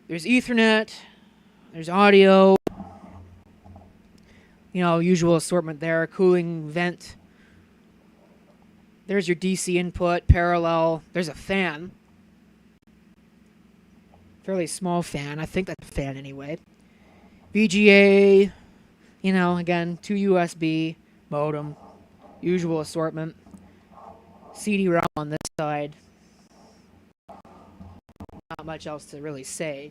There's Ethernet. There's audio. You know, usual assortment there. Cooling vent. There's your DC input, parallel. There's a fan. Fairly small fan. I think that's a fan anyway. VGA. You know, again, 2 USB. Modem. Usual assortment. CD-ROM on this side. Not much else to really say.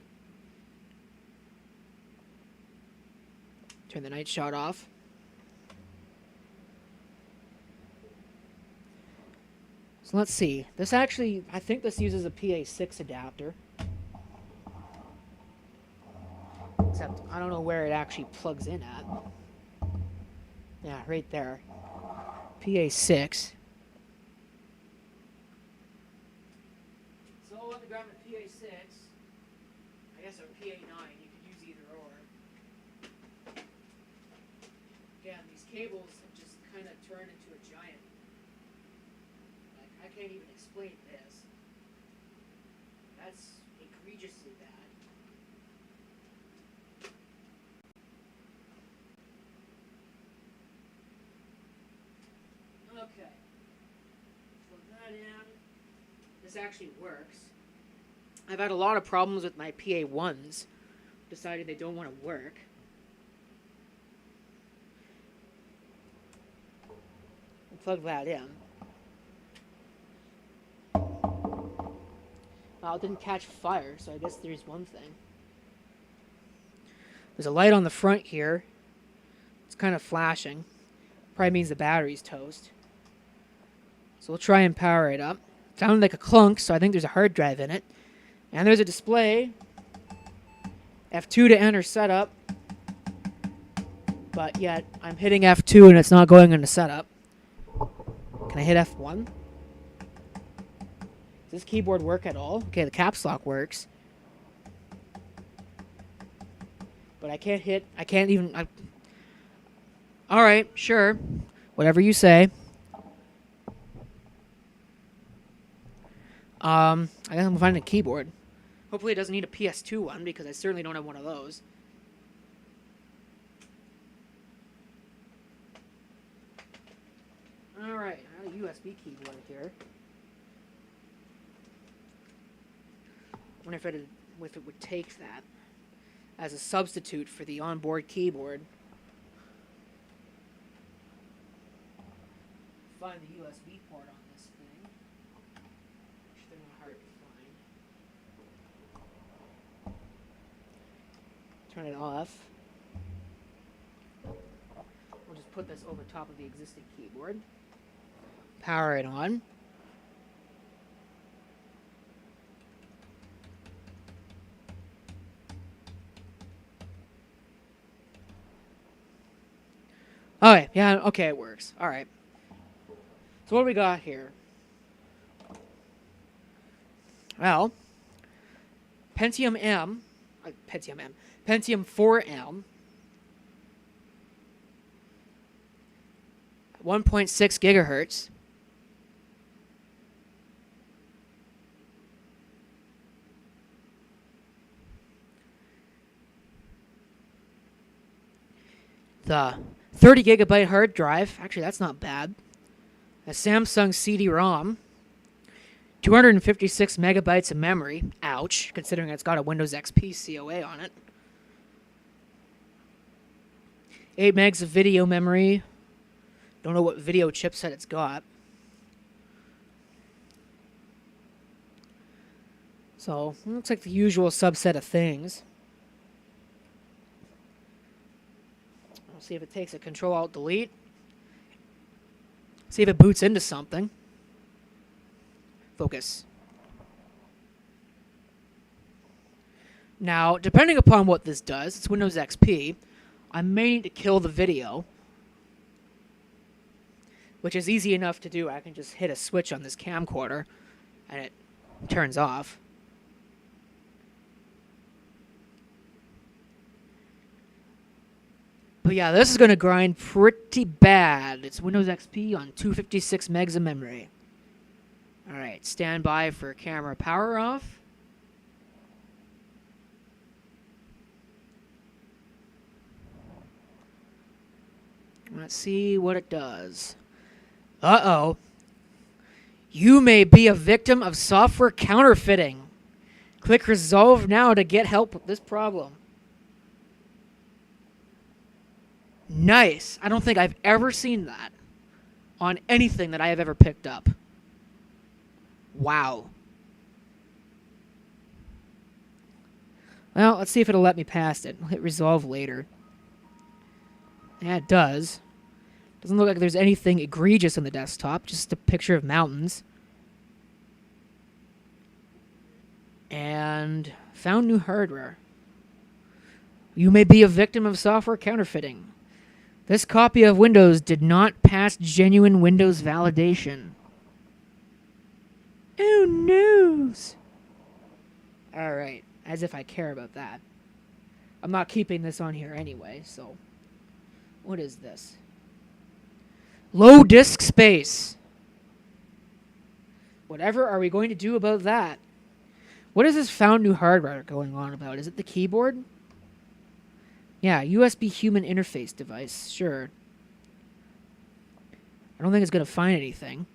Turn the Night Shot off. So let's see. This actually, I think this uses a PA6 adapter. Except, I don't know where it actually plugs in at. Yeah, right there. PA6. So, on the ground of PA6, I guess or PA9, you could use either or. Again, these cables have just kind of turned into a giant. Like, I can't even explain this. That's egregiously bad. Okay. Plug that in. This actually works. I've had a lot of problems with my PA1s. Decided they don't want to work. Plug that in. Well, it didn't catch fire, so I guess there's one thing. There's a light on the front here. It's kind of flashing. Probably means the battery's toast. So we'll try and power it up. Sounded like a clunk, so I think there's a hard drive in it. And there's a display. F2 to enter setup. But yet, I'm hitting F2 and it's not going into setup. Can I hit F1? Does this keyboard work at all? Okay, the caps lock works. But I can't even... Alright, sure. Whatever you say. I guess I'm finding a keyboard. Hopefully it doesn't need a PS2 one, because I certainly don't have one of those. Alright, I have a USB keyboard here. I wonder if it would take that as a substitute for the onboard keyboard. Find the USB port on this thing. Which they're not hard to find. Turn it off. We'll just put this over top of the existing keyboard. Power it on. Okay, yeah, okay, it works. Alright. So what do we got here? Well, Pentium 4M, 1.6 gigahertz. The 30 gigabyte hard drive, actually that's not bad. A Samsung CD-ROM, 256 megabytes of memory. Ouch, considering it's got a Windows XP COA on it. 8 megs of video memory. Don't know what video chipset it's got. So, looks like the usual subset of things. We'll see if it takes a Control-Alt-Delete. See if it boots into something. Focus. Now, depending upon what this does, it's Windows XP, I may need to kill the video, which is easy enough to do. I can just hit a switch on this camcorder, and it turns off. But yeah, this is going to grind pretty bad. It's Windows XP on 256 megs of memory. Alright, stand by for camera power off. Let's see what it does. Uh-oh. You may be a victim of software counterfeiting. Click Resolve now to get help with this problem. Nice. I don't think I've ever seen that on anything that I have ever picked up. Wow. Well, let's see if it'll let me past it. I'll hit Resolve later. Yeah, it does. Doesn't look like there's anything egregious on the desktop, just a picture of mountains. And found new hardware. You may be a victim of software counterfeiting. This copy of Windows did not pass genuine Windows validation. Oh, noes. Alright, as if I care about that. I'm not keeping this on here anyway, so... What is this? Low disk space. Whatever are we going to do about that? What is this found new hardware going on about? Is it the keyboard? Yeah, USB human interface device, sure. I don't think it's going to find anything.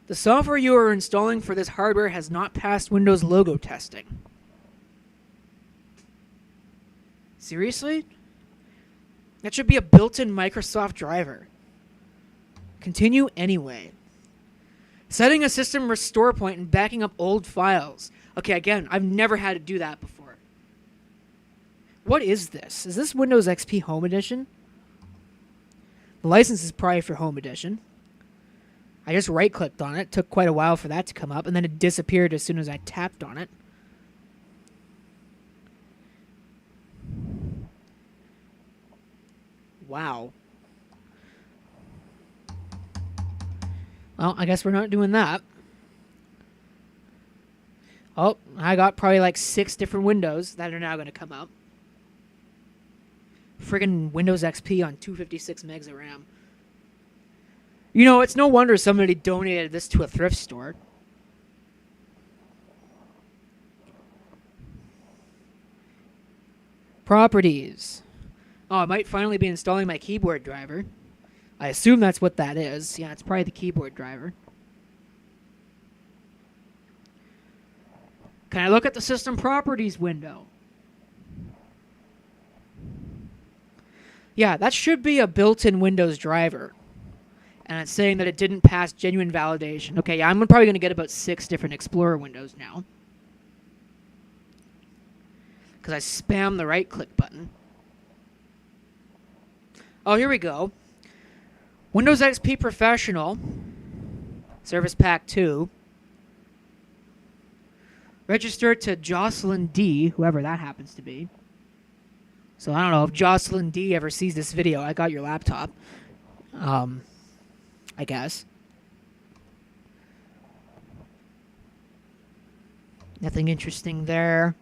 The software you are installing for this hardware has not passed Windows logo testing. Seriously? That should be a built-in Microsoft driver. Continue anyway. Setting a system restore point and backing up old files. Okay, again, I've never had to do that before. What is this? Is this Windows XP Home Edition? The license is probably for Home Edition. I just right-clicked on it. Took quite a while for that to come up, and then it disappeared as soon as I tapped on it. Wow. Well, I guess we're not doing that. Oh, I got probably like 6 different windows that are now going to come up. Friggin' Windows XP on 256 megs of RAM. You know, it's no wonder somebody donated this to a thrift store. Properties. Oh, I might finally be installing my keyboard driver. I assume that's what that is. Yeah, it's probably the keyboard driver. Can I look at the system properties window? Yeah, that should be a built-in Windows driver. And it's saying that it didn't pass genuine validation. Okay, yeah, I'm probably going to get about 6 different Explorer windows now. Because I spammed the right-click button. Oh, here we go. Windows XP Professional. Service Pack 2. Register to Jocelyn D, whoever that happens to be. So I don't know if Jocelyn D ever sees this video. I got your laptop. I guess. Nothing interesting there.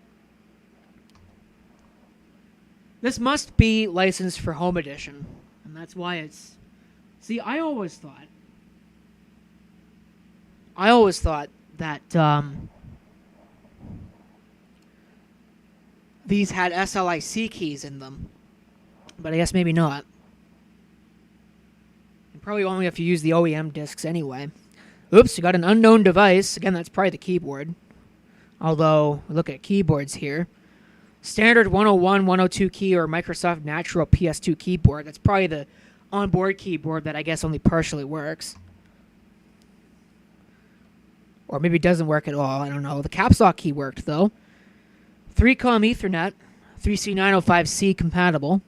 This must be licensed for Home Edition. And that's why it's... See, I always thought that these had SLIC keys in them. But I guess maybe not. And probably only if you use the OEM discs anyway. Oops, you got an unknown device. Again, that's probably the keyboard. Although, look at keyboards here. Standard 101, 102 key or Microsoft Natural PS2 keyboard. That's probably the onboard keyboard that I guess only partially works. Or maybe it doesn't work at all. I don't know. The caps lock key worked, though. 3-COM Ethernet. 3C905C compatible.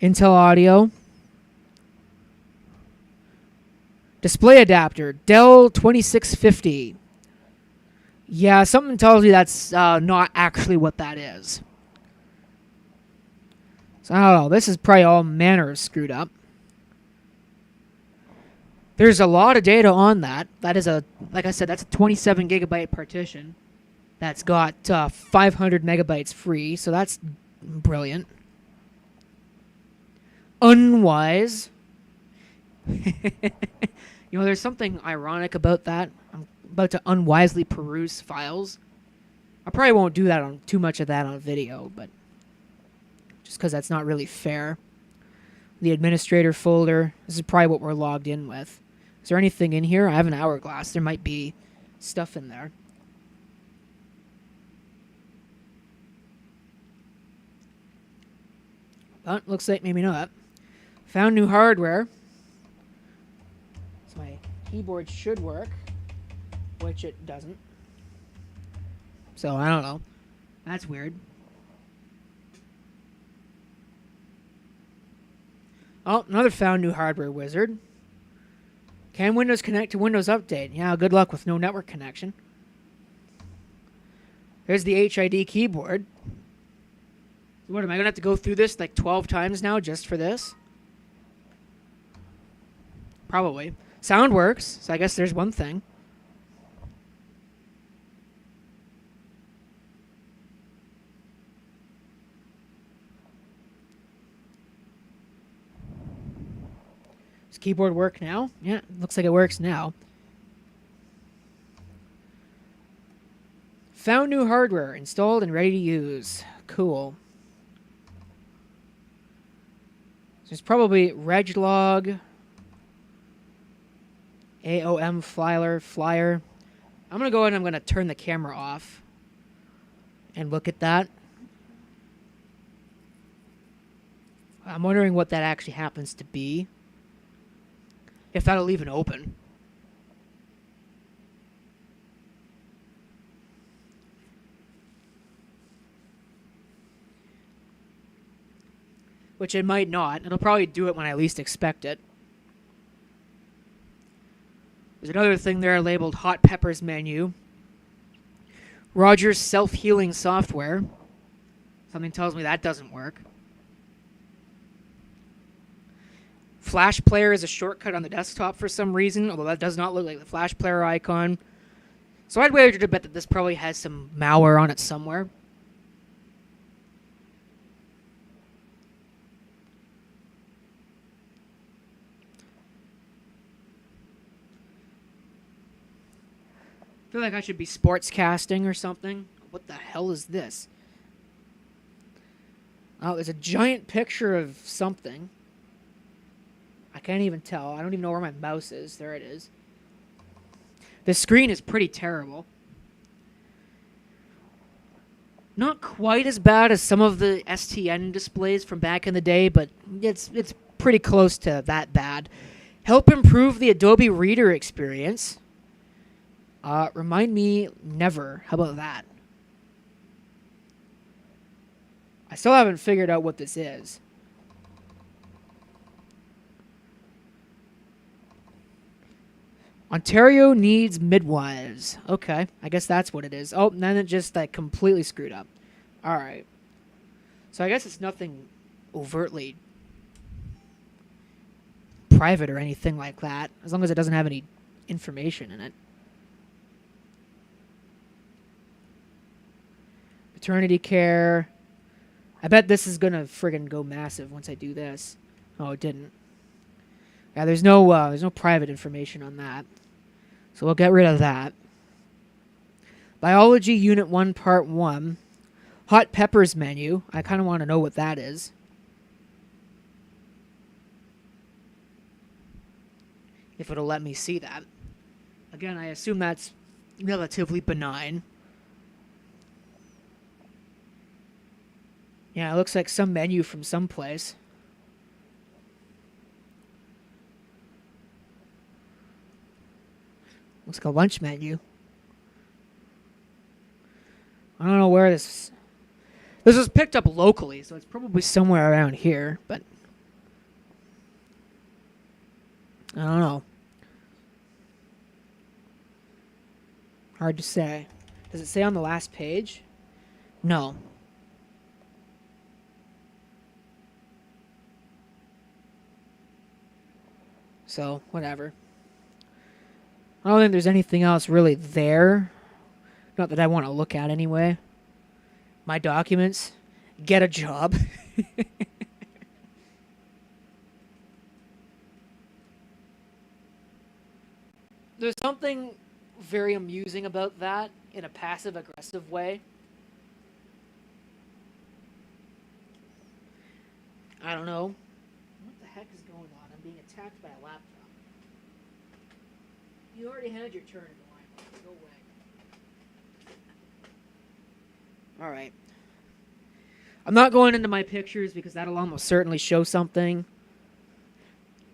Intel audio. Display adapter. Dell 2650. Yeah, something tells me that's not actually what that is. So I don't know. This is probably all manner of screwed up. There's a lot of data on that. That is like I said, that's a 27 gigabyte partition. That's got 500 megabytes free, so that's brilliant. Unwise. You know, there's something ironic about that. I'm about to unwisely peruse files. I probably won't do that on too much of that on video, but just because that's not really fair. The administrator folder. This is probably what we're logged in with. Is there anything in here? I have an hourglass. There might be stuff in there. But looks like maybe not. Found new hardware. So my keyboard should work, which it doesn't. So I don't know. That's weird. Oh, another found new hardware wizard. Can Windows connect to Windows Update? Yeah, good luck with no network connection. There's the HID keyboard. What, am I going to have to go through this like 12 times now just for this? Probably. Sound works, so I guess there's one thing. Does keyboard work now? Yeah, looks like it works now. Found new hardware, installed and ready to use. Cool. There's probably reglog, AOM flyer. I'm going to go ahead and I'm going to turn the camera off and look at that. I'm wondering what that actually happens to be. If that'll even open. Which it might not. It'll probably do it when I least expect it. There's another thing there labeled Hot Peppers menu. Rogers self-healing software. Something tells me that doesn't work. Flash Player is a shortcut on the desktop for some reason, although that does not look like the Flash Player icon. So I'd wager to bet that this probably has some malware on it somewhere. I feel like I should be sportscasting or something. What the hell is this? Oh, there's a giant picture of something. I can't even tell. I don't even know where my mouse is. There it is. The screen is pretty terrible. Not quite as bad as some of the STN displays from back in the day, but it's pretty close to that bad. Help improve the Adobe Reader experience. Remind me never. How about that? I still haven't figured out what this is. Ontario needs midwives. Okay, I guess that's what it is. Oh, and then it just like completely screwed up. All right. So I guess it's nothing overtly private or anything like that, as long as it doesn't have any information in it. Maternity care. I bet this is gonna friggin' go massive once I do this. Oh, it didn't. Yeah, there's no private information on that. So we'll get rid of that. Biology Unit 1, Part 1. Hot Peppers menu. I kind of want to know what that is. If it'll let me see that. Again, I assume that's relatively benign. Yeah, it looks like some menu from someplace. Looks like a lunch menu. I don't know where this was picked up locally, so it's probably somewhere around here, but I don't know. Hard to say. Does it say on the last page? No. So, whatever. I don't think there's anything else really there. Not that I want to look at anyway. My documents. Get a job. There's something very amusing about that in a passive-aggressive way. I don't know. What the heck is going on? I'm being attacked by a laptop. You already had your turn in the line. Go away. Alright. I'm not going into my pictures because that'll almost certainly show something.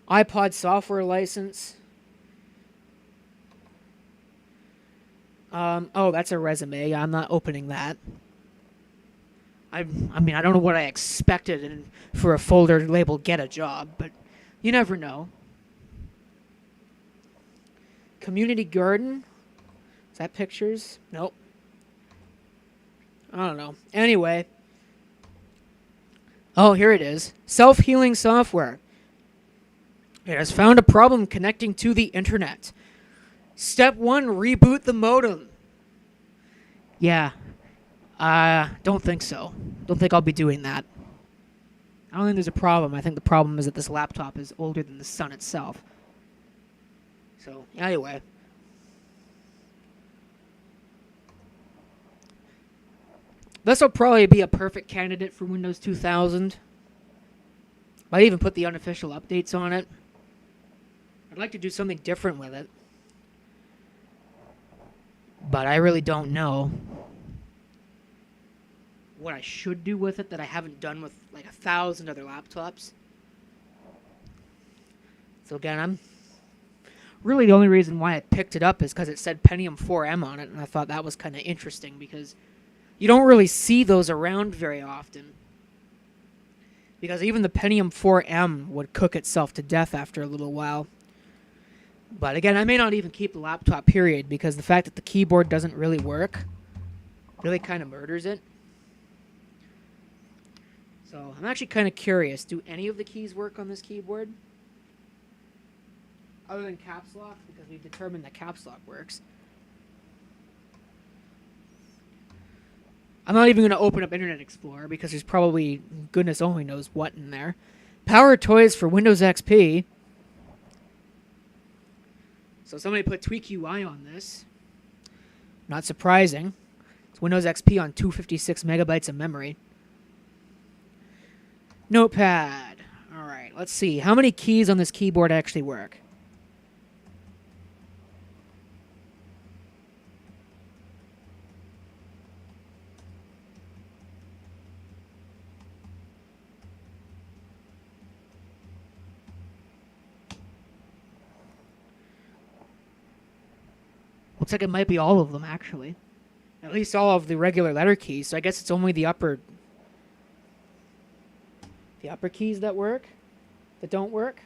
iPod software license. Oh, that's a resume. I'm not opening that. I mean, I don't know what I expected for a folder labeled Get a Job, but you never know. Community garden? Is that pictures? Nope. I don't know. Anyway. Oh, here it is. Self-healing software. It has found a problem connecting to the internet. Step 1, reboot the modem. Yeah. Don't think so. Don't think I'll be doing that. I don't think there's a problem. I think the problem is that this laptop is older than the sun itself. So, anyway. This will probably be a perfect candidate for Windows 2000. Might even put the unofficial updates on it. I'd like to do something different with it. But I really don't know what I should do with it that I haven't done with like 1,000 other laptops. So again, I'm really the only reason why I picked it up is because it said Pentium 4M on it, and I thought that was kind of interesting because you don't really see those around very often. Because even the Pentium 4M would cook itself to death after a little while. But again, I may not even keep the laptop, period, because the fact that the keyboard doesn't really work really kind of murders it. So I'm actually kind of curious. Do any of the keys work on this keyboard? Other than caps lock, because we've determined that caps lock works. I'm not even going to open up Internet Explorer because there's probably goodness only knows what in there. Power Toys for Windows XP. So somebody put TweakUI on this. Not surprising. It's Windows XP on 256 megabytes of memory. Notepad. All right, let's see. How many keys on this keyboard actually work? Looks like it might be all of them, actually. At least all of the regular letter keys. So I guess it's only the upper keys that work, that don't work.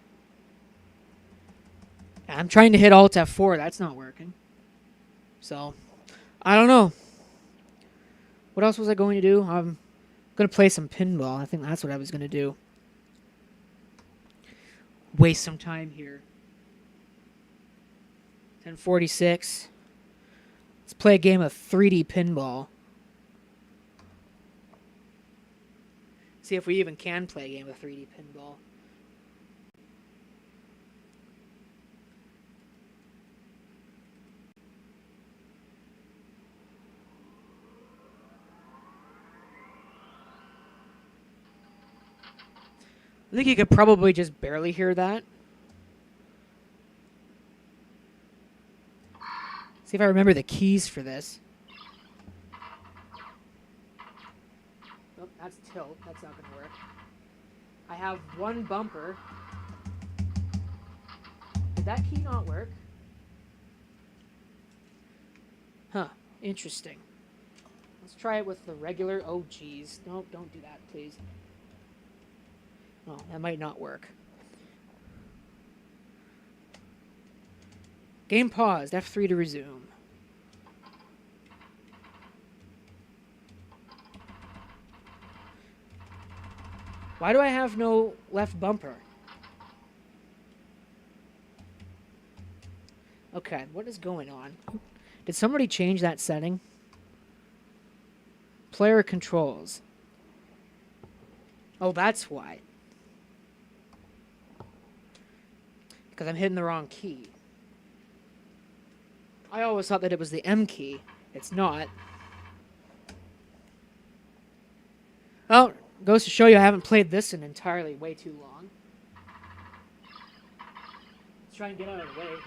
I'm trying to hit Alt F4. That's not working. So, I don't know. What else was I going to do? I'm going to play some pinball. I think that's what I was going to do. Waste some time here. 10:46. Let's play a game of 3D pinball. See if we even can play a game of 3D pinball. I think you could probably just barely hear that. See if I remember the keys for this. Oh, that's tilt. That's not going to work. I have one bumper. Did that key not work? Huh. Interesting. Let's try it with the regular... Oh, geez. No, don't do that, please. Oh, that might not work. Game paused. F3 to resume. Why do I have no left bumper? Okay, what is going on? Did somebody change that setting? Player controls. Oh, that's why. Because I'm hitting the wrong key. I always thought that it was the M key. It's not. Oh, goes to show you I haven't played this in entirely way too long. Let's try and get out of the way here.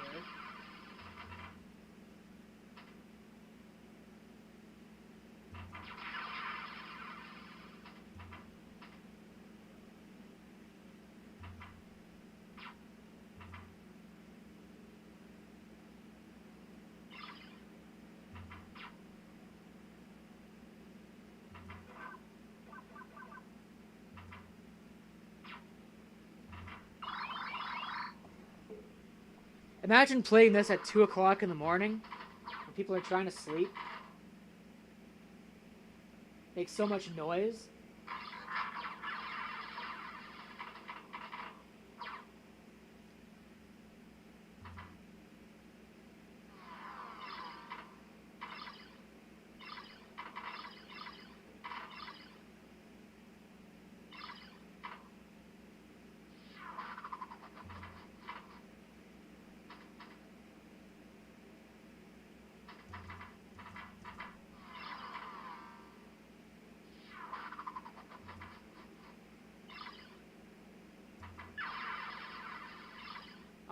Imagine playing this at 2 o'clock in the morning when people are trying to sleep. Makes so much noise.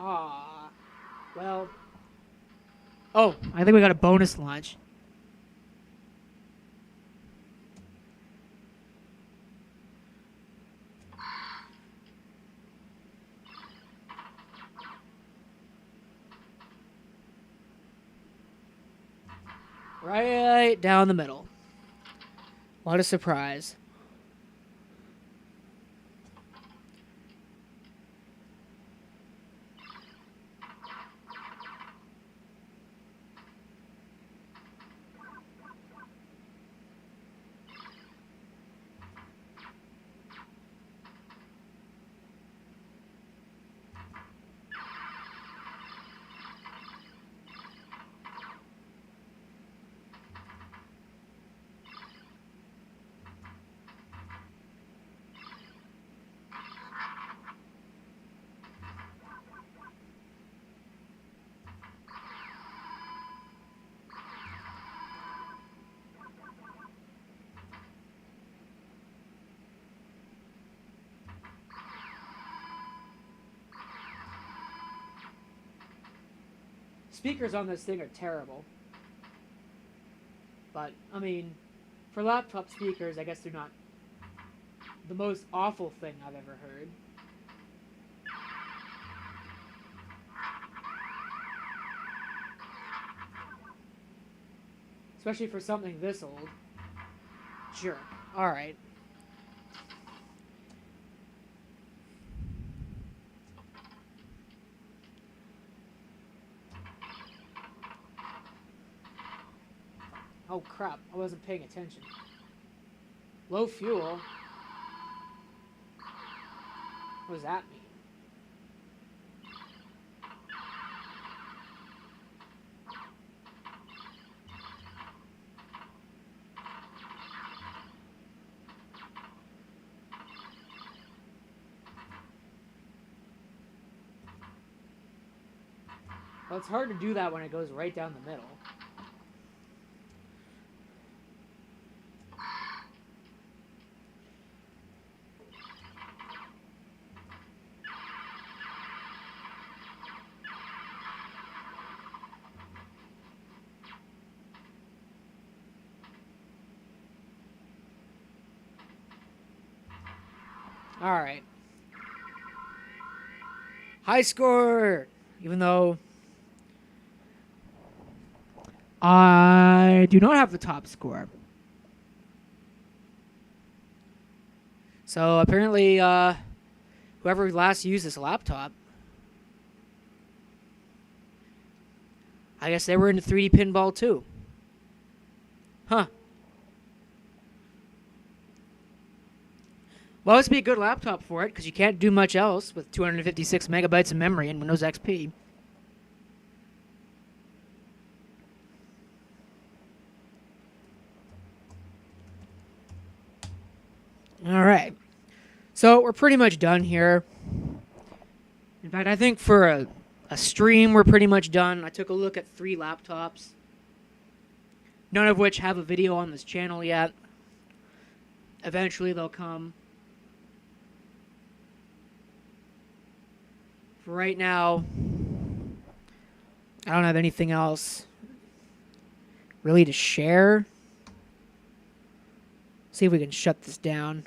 Ah, well. Oh, I think we got a bonus launch. Right down the middle. What a surprise. Speakers on this thing are terrible. But, I mean, for laptop speakers, I guess they're not the most awful thing I've ever heard. Especially for something this old. Sure. Alright. Oh crap, I wasn't paying attention. Low fuel? What does that mean? Well, it's hard to do that when it goes right down the middle. Alright. High score! Even though I do not have the top score. So apparently, whoever last used this laptop, I guess they were into 3D pinball too. Huh. Well, this would be a good laptop for it, because you can't do much else with 256 megabytes of memory in Windows XP. Alright. So, we're pretty much done here. In fact, I think for a stream, we're pretty much done. I took a look at 3 laptops. None of which have a video on this channel yet. Eventually they'll come. For right now, I don't have anything else really to share. See if we can shut this down.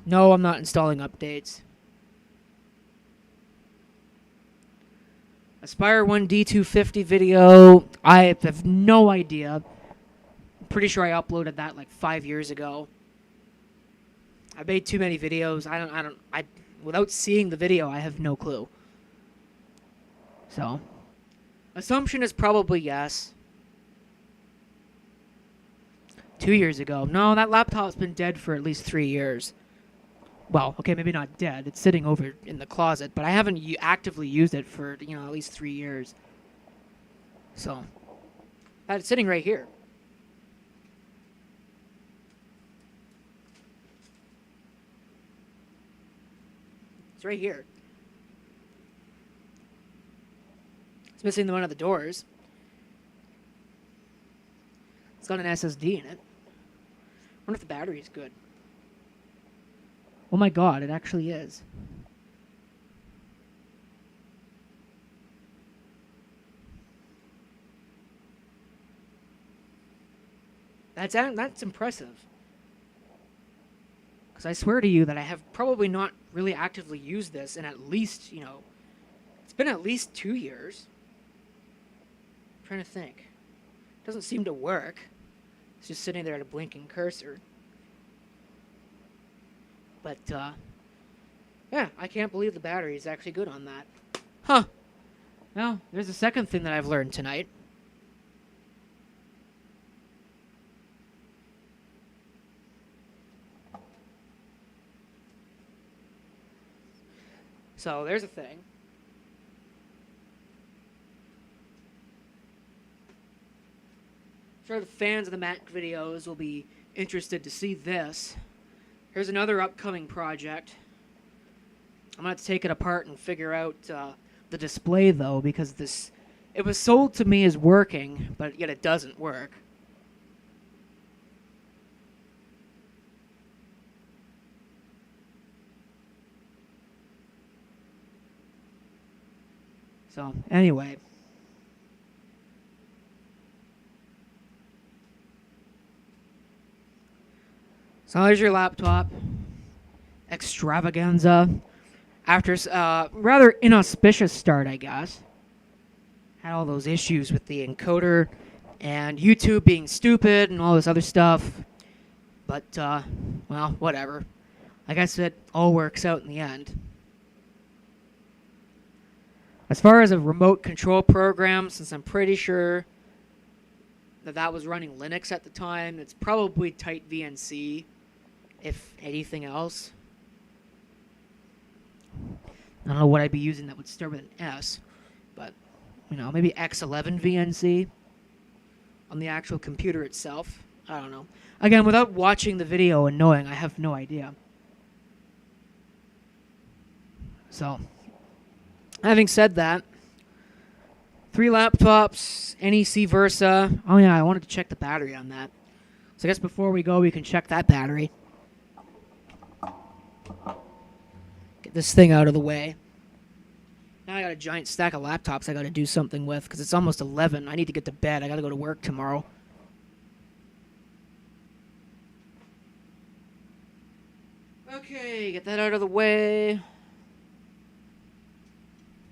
No, I'm not installing updates. Aspire 1 D250 video, I have no idea. I'm pretty sure I uploaded that like 5 years ago. I made too many videos. Without seeing the video, I have no clue. So, assumption is probably yes. 2 years ago. No, that laptop's been dead for at least 3 years. Well, okay, maybe not dead. It's sitting over in the closet, but I haven't actively used it for, at least 3 years. So, it's sitting right here. It's right here. It's missing one of the doors. It's got an SSD in it. I wonder if the battery is good. Oh my god, it actually is. That's impressive. Because I swear to you that I have probably not really actively used this in at least, it's been at least 2 years. I'm trying to think. Doesn't seem to work. It's just sitting there at a blinking cursor. But, yeah, I can't believe the battery is actually good on that. Huh. Well, there's a second thing that I've learned tonight. So, there's a thing. I'm sure the fans of the Mac videos will be interested to see this. Here's another upcoming project. I'm going to have to take it apart and figure out the display, though, because it was sold to me as working, but yet it doesn't work. So, anyway. So there's your laptop. Extravaganza. After a rather inauspicious start, I guess. Had all those issues with the encoder and YouTube being stupid and all this other stuff. But, well, whatever. Like I said, all works out in the end. As far as a remote control program, since I'm pretty sure that was running Linux at the time, it's probably Tight VNC, if anything else. I don't know what I'd be using that would start with an S, but, maybe X11 VNC on the actual computer itself. I don't know. Again, without watching the video and knowing, I have no idea. So, having said that, 3 laptops, NEC Versa. Oh yeah, I wanted to check the battery on that. So I guess before we go, we can check that battery. Get this thing out of the way. Now I got a giant stack of laptops I got to do something with because it's almost 11. I need to get to bed. I got to go to work tomorrow. Okay, get that out of the way.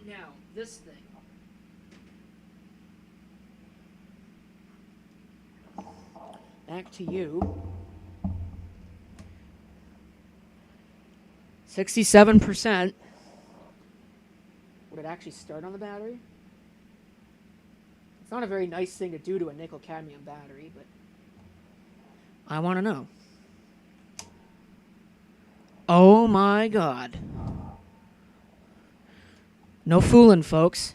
Now, this thing. Back to you. 67%. Would it actually start on the battery? It's not a very nice thing to do to a nickel cadmium battery, but I want to know. Oh my god. No fooling, folks.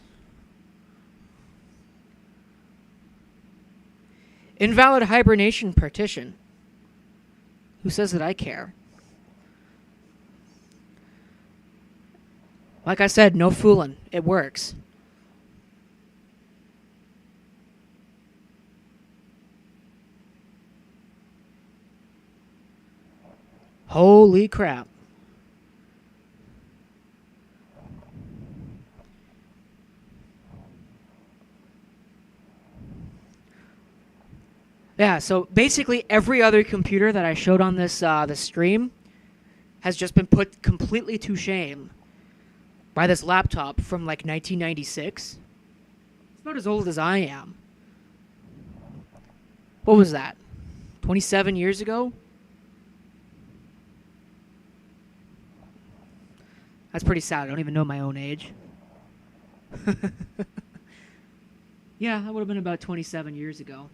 Invalid hibernation partition. Who says that I care? Like I said, no fooling. It works. Holy crap. Yeah, so basically every other computer that I showed on this stream has just been put completely to shame by this laptop from like 1996. It's about as old as I am. What was that? 27 years ago? That's pretty sad. I don't even know my own age. Yeah, that would have been about 27 years ago.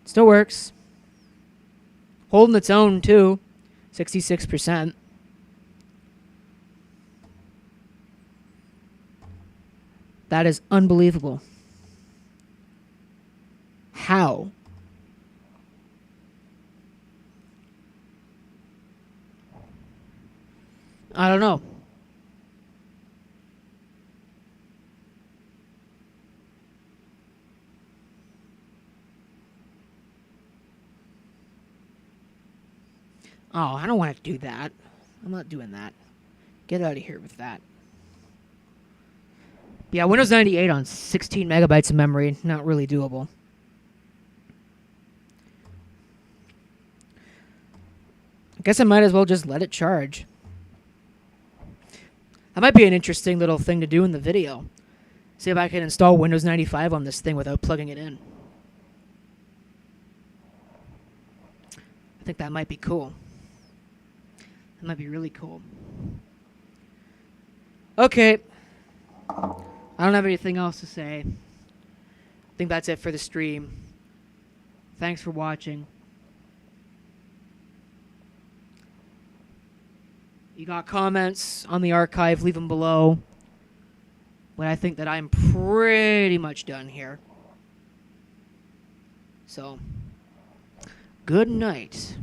Still works. Holding its own, too. 66%. That is unbelievable. How? I don't know. Oh, I don't want to do that. I'm not doing that. Get out of here with that. Yeah, Windows 98 on 16 megabytes of memory, not really doable. I guess I might as well just let it charge. That might be an interesting little thing to do in the video. See if I can install Windows 95 on this thing without plugging it in. I think that might be cool. That might be really cool. Okay. I don't have anything else to say. I think that's it for the stream. Thanks for watching. You got comments on the archive, leave them below. But I think that I'm pretty much done here. So, good night.